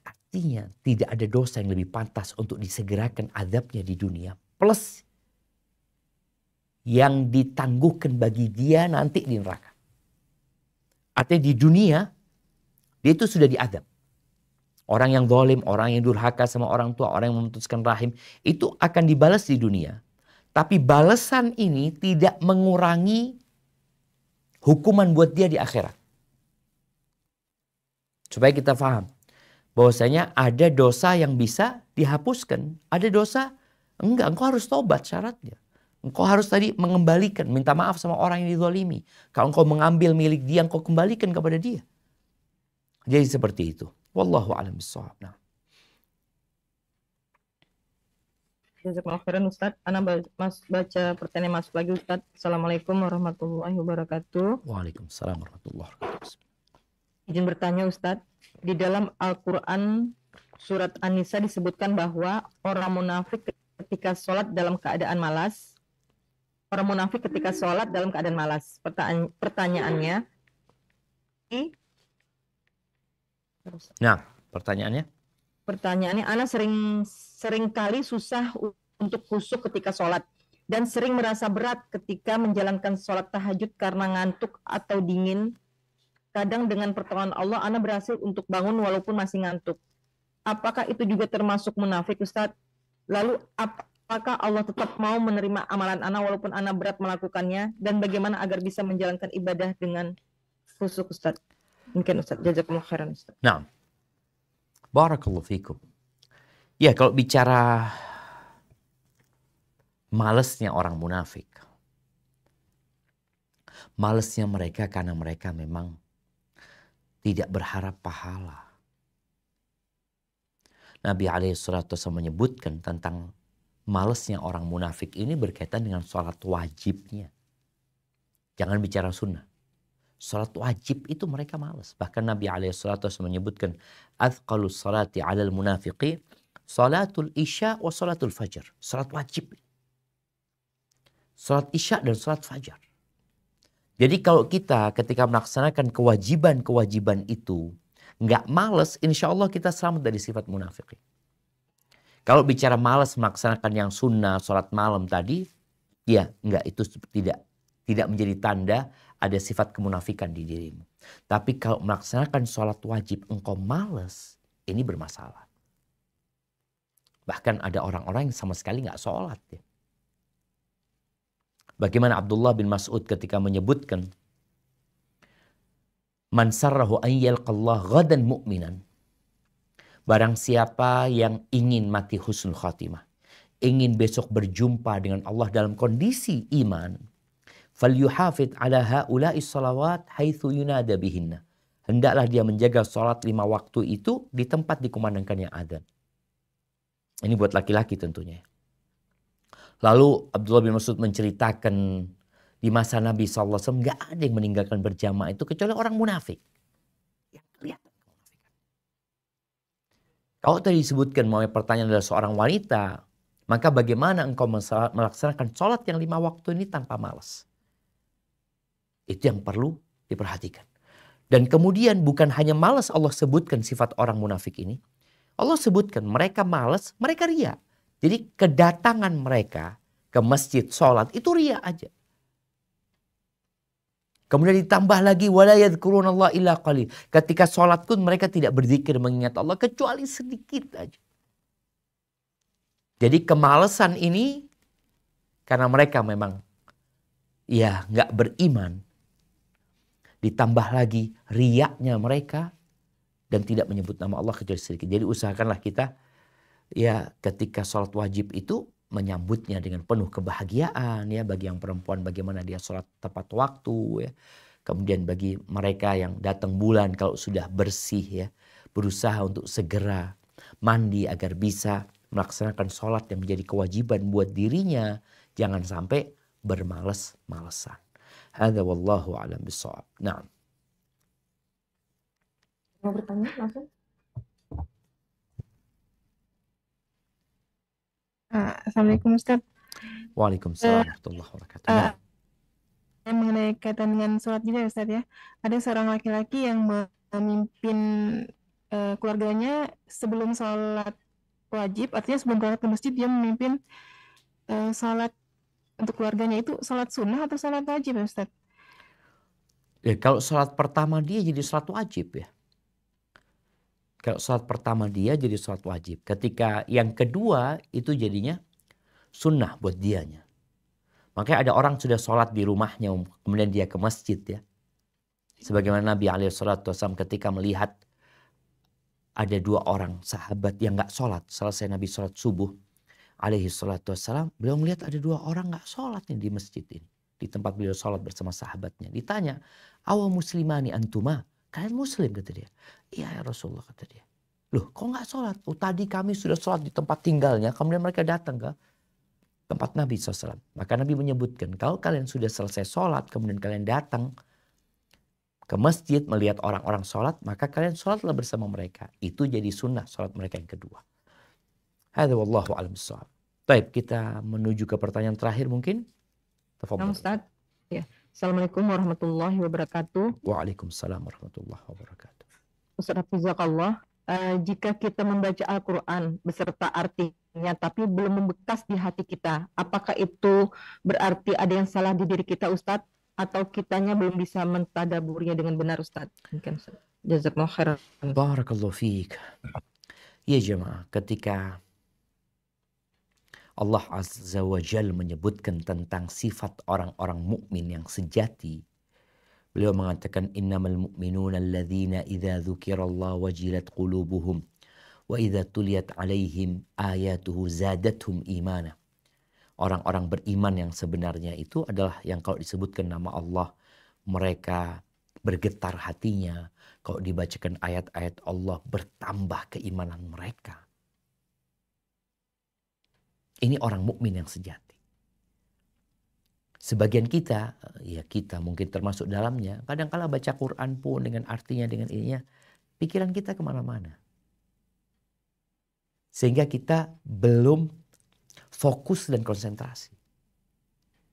Artinya tidak ada dosa yang lebih pantas untuk disegerakan azabnya di dunia. Plus yang ditangguhkan bagi dia nanti di neraka. Artinya di dunia dia itu sudah diazab. Orang yang zalim, orang yang durhaka sama orang tua, orang yang memutuskan rahim, itu akan dibalas di dunia. Tapi balasan ini tidak mengurangi hukuman buat dia di akhirat. Supaya kita paham bahwasanya ada dosa yang bisa dihapuskan, ada dosa enggak, engkau harus tobat syaratnya. Engkau harus tadi mengembalikan, minta maaf sama orang yang dizalimi. Kalau engkau mengambil milik dia, engkau kembalikan kepada dia. Jadi seperti itu. Wallahu a'lam bishawab. Nah. Jazakallahu khairan Ustadz. Ana baca pertanyaan masuk lagi Ustadz. Assalamualaikum warahmatullahi wabarakatuh. Waalaikumsalam warahmatullahi wabarakatuh. Izin bertanya Ustadz, di dalam Al-Quran surat An-Nisa disebutkan bahwa orang munafik ketika sholat dalam keadaan malas. Orang munafik ketika sholat dalam keadaan malas. Pertanyaannya, nah, pertanyaannya? Pertanyaannya, Ana sering kali susah untuk khusyuk ketika sholat dan sering merasa berat ketika menjalankan sholat tahajud karena ngantuk atau dingin. Kadang dengan pertolongan Allah, Ana berhasil untuk bangun walaupun masih ngantuk. Apakah itu juga termasuk munafik, Ustadz? Lalu apakah Allah tetap mau menerima amalan Ana walaupun Ana berat melakukannya? Dan bagaimana agar bisa menjalankan ibadah dengan khusyuk, Ustadz? Mungkin Ustadz, jazakumullah khairan Ustadz. Nah, barakallahu fikum. Ya, kalau bicara malesnya orang munafik. Malesnya mereka karena mereka memang tidak berharap pahala. Nabi alaihissalatu wassalam menyebutkan tentang malesnya orang munafik ini berkaitan dengan sholat wajibnya. Jangan bicara sunnah. Salat wajib itu mereka malas. Bahkan Nabi alaihissalatu wassalam menyebutkan athqalus salati 'alal munafiqi salatul isya wa salatul fajar. Salat wajib. Salat isya dan salat fajar. Jadi kalau kita ketika melaksanakan kewajiban-kewajiban itu nggak malas, insya Allah kita selamat dari sifat munafik. Kalau bicara malas melaksanakan yang sunnah, salat malam tadi, ya nggak, itu tidak menjadi tanda ada sifat kemunafikan di dirimu. Tapi kalau melaksanakan sholat wajib engkau malas, ini bermasalah. Bahkan ada orang-orang yang sama sekali nggak sholat. Ya. Bagaimana Abdullah bin Mas'ud ketika menyebutkan, Man sarrahu an yalqallah ghadan mu'minan. Barang siapa yang ingin mati husnul khatimah, ingin besok berjumpa dengan Allah dalam kondisi iman, falyuhafid ala haula'i salawat haitsu yunada bihinna. Hendaklah dia menjaga salat 5 waktu itu di tempat dikumandangkannya adzan. Ini buat laki-laki tentunya. Lalu Abdullah bin Mas'ud menceritakan di masa Nabi SAW nggak ada yang meninggalkan berjamaah itu kecuali orang munafik. Yang kelihatan kemunafikan. Kalau tadi disebutkan mau pertanyaan adalah seorang wanita, maka bagaimana engkau melaksanakan sholat yang 5 waktu ini tanpa malas? Itu yang perlu diperhatikan. Dan kemudian bukan hanya malas Allah sebutkan sifat orang munafik ini. Allah sebutkan mereka malas, mereka ria. Jadi kedatangan mereka ke masjid sholat itu ria aja. Kemudian ditambah lagi wala yadhkurunallah illa qalil. Ketika sholat pun mereka tidak berzikir mengingat Allah kecuali sedikit aja. Jadi kemalasan ini karena mereka memang ya nggak beriman. Ditambah lagi riyaknya mereka dan tidak menyebut nama Allah kecuali sedikit. Jadi usahakanlah kita ya ketika sholat wajib itu menyambutnya dengan penuh kebahagiaan ya, bagi yang perempuan bagaimana dia sholat tepat waktu ya. Kemudian bagi mereka yang datang bulan kalau sudah bersih ya, berusaha untuk segera mandi agar bisa melaksanakan sholat yang menjadi kewajiban buat dirinya. Jangan sampai bermalas-malesan. Hadza wallahu a'lam bishawab. Nah. Mau bertanya langsung? Assalamualaikum Ustaz. Waalaikumsalam warahmatullahi wabarakatuh. Mengenai kaitan dengan sholat juga Ustaz ya. Ada seorang laki-laki yang memimpin keluarganya sebelum sholat wajib, artinya sebelum berangkat ke masjid dia memimpin sholat untuk keluarganya. Itu sholat sunnah atau sholat wajib ya Ustaz? Ya, kalau sholat pertama dia jadi sholat wajib ya. Kalau sholat pertama dia jadi sholat wajib. Ketika yang kedua itu jadinya sunnah buat dianya. Makanya ada orang sudah sholat di rumahnya, kemudian dia ke masjid ya. Sebagaimana Nabi SAW ketika melihat ada 2 orang sahabat yang gak sholat. Selesai Nabi sholat subuh SAW, beliau melihat ada 2 orang gak sholat nih di masjid ini. Di tempat beliau sholat bersama sahabatnya. Ditanya, awa muslimani antuma? Kalian muslim, kata dia. Iya ya Rasulullah, kata dia. Loh, kok gak sholat? Oh, tadi kami sudah sholat di tempat tinggalnya, kemudian mereka datang ke tempat Nabi SAW. Maka Nabi menyebutkan, kalau kalian sudah selesai sholat, kemudian kalian datang ke masjid melihat orang-orang sholat, maka kalian sholatlah bersama mereka. Itu jadi sunnah sholat mereka yang kedua. Hadza wallahu a'lam bishawab. Baik, kita menuju ke pertanyaan terakhir mungkin. Tafadhal. Ustaz. Ya. Assalamualaikum warahmatullahi wabarakatuh. Waalaikumsalam warahmatullahi wabarakatuh. Ustaz Hafizakallah, jika kita membaca Al-Quran beserta artinya tapi belum membekas di hati kita, apakah itu berarti ada yang salah di diri kita, Ustaz? Atau kitanya belum bisa mentadaburnya dengan benar, Ustaz? Mungkin jazakallahu khairan. Barakallahu fiik. Ya jemaah, ketika Allah Azza wa Jal menyebutkan tentang sifat orang-orang mukmin yang sejati, beliau mengatakan innamal mu'minuna alladzina idza dzukirallahu wajilat qulubuhum wa idza tuliyat alaihim ayatuhu zadatuhum imana. Orang-orang beriman yang sebenarnya itu adalah yang kalau disebutkan nama Allah mereka bergetar hatinya. Kalau dibacakan ayat-ayat Allah bertambah keimanan mereka. Ini orang mukmin yang sejati. Sebagian kita, ya kita mungkin termasuk dalamnya, kadang-kala baca Quran pun dengan artinya, dengan ininya, pikiran kita kemana-mana. Sehingga kita belum fokus dan konsentrasi.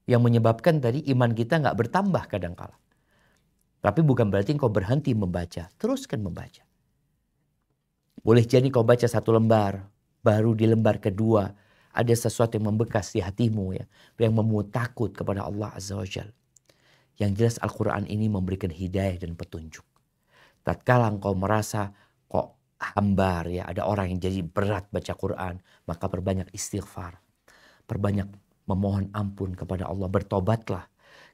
Yang menyebabkan tadi iman kita nggak bertambah kadang-kala. Tapi bukan berarti kau berhenti membaca, teruskan membaca. Boleh jadi kau baca 1 lembar, baru di lembar kedua, ada sesuatu yang membekas di hatimu ya, yang membuat takut kepada Allah Azza wa Jalla. Yang jelas Al-Quran ini memberikan hidayah dan petunjuk. Tatkala engkau merasa kok hambar ya, ada orang yang jadi berat baca Quran, maka perbanyak istighfar, perbanyak memohon ampun kepada Allah, bertobatlah.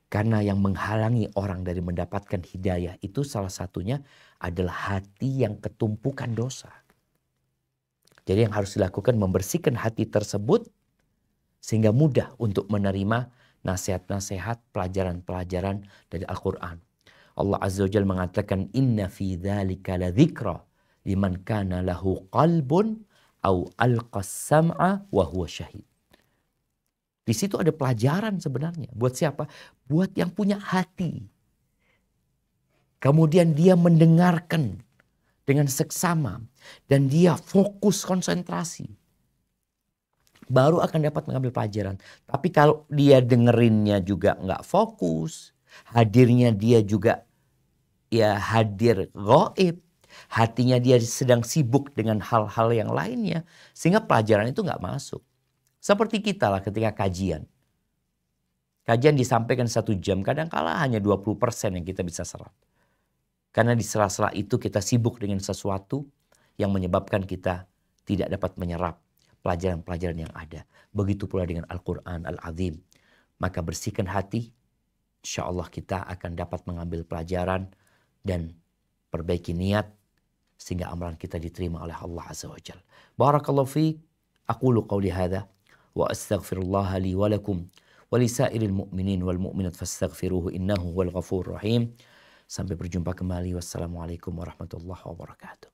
Karena yang menghalangi orang dari mendapatkan hidayah itu salah satunya adalah hati yang ketumpukan dosa. Jadi yang harus dilakukan membersihkan hati tersebut sehingga mudah untuk menerima nasihat-nasihat, pelajaran-pelajaran dari Al-Quran. Allah Azza wa Jalla mengatakan inna fi dzalika ladzikra liman kana lahu qalbun au alqas sam'a wa huwa syahid. Di situ ada pelajaran sebenarnya. Buat siapa? Buat yang punya hati. Kemudian dia mendengarkan dengan seksama. Dan dia fokus konsentrasi. Baru akan dapat mengambil pelajaran. Tapi kalau dia dengerinnya juga nggak fokus. Hadirnya dia juga ya hadir gaib. Hatinya dia sedang sibuk dengan hal-hal yang lainnya. Sehingga pelajaran itu nggak masuk. Seperti kita lah ketika kajian. Kajian disampaikan 1 jam. Kadang-kala hanya 20% yang kita bisa serap. Karena di sela-sela itu kita sibuk dengan sesuatu yang menyebabkan kita tidak dapat menyerap pelajaran-pelajaran yang ada. Begitu pula dengan Al-Quran Al-Azim. Maka bersihkan hati. Insya Allah kita akan dapat mengambil pelajaran dan perbaiki niat. Sehingga amalan kita diterima oleh Allah Azza wa Jalla. Barakallahu fiik. Aqulu qawli hadha. Wa astaghfirullah li walakum. Wa lisairil mu'minin wal mu'minat fastaghfiruhu innahu wal ghafur rahim. Sampai berjumpa kembali. Wassalamualaikum warahmatullahi wabarakatuh.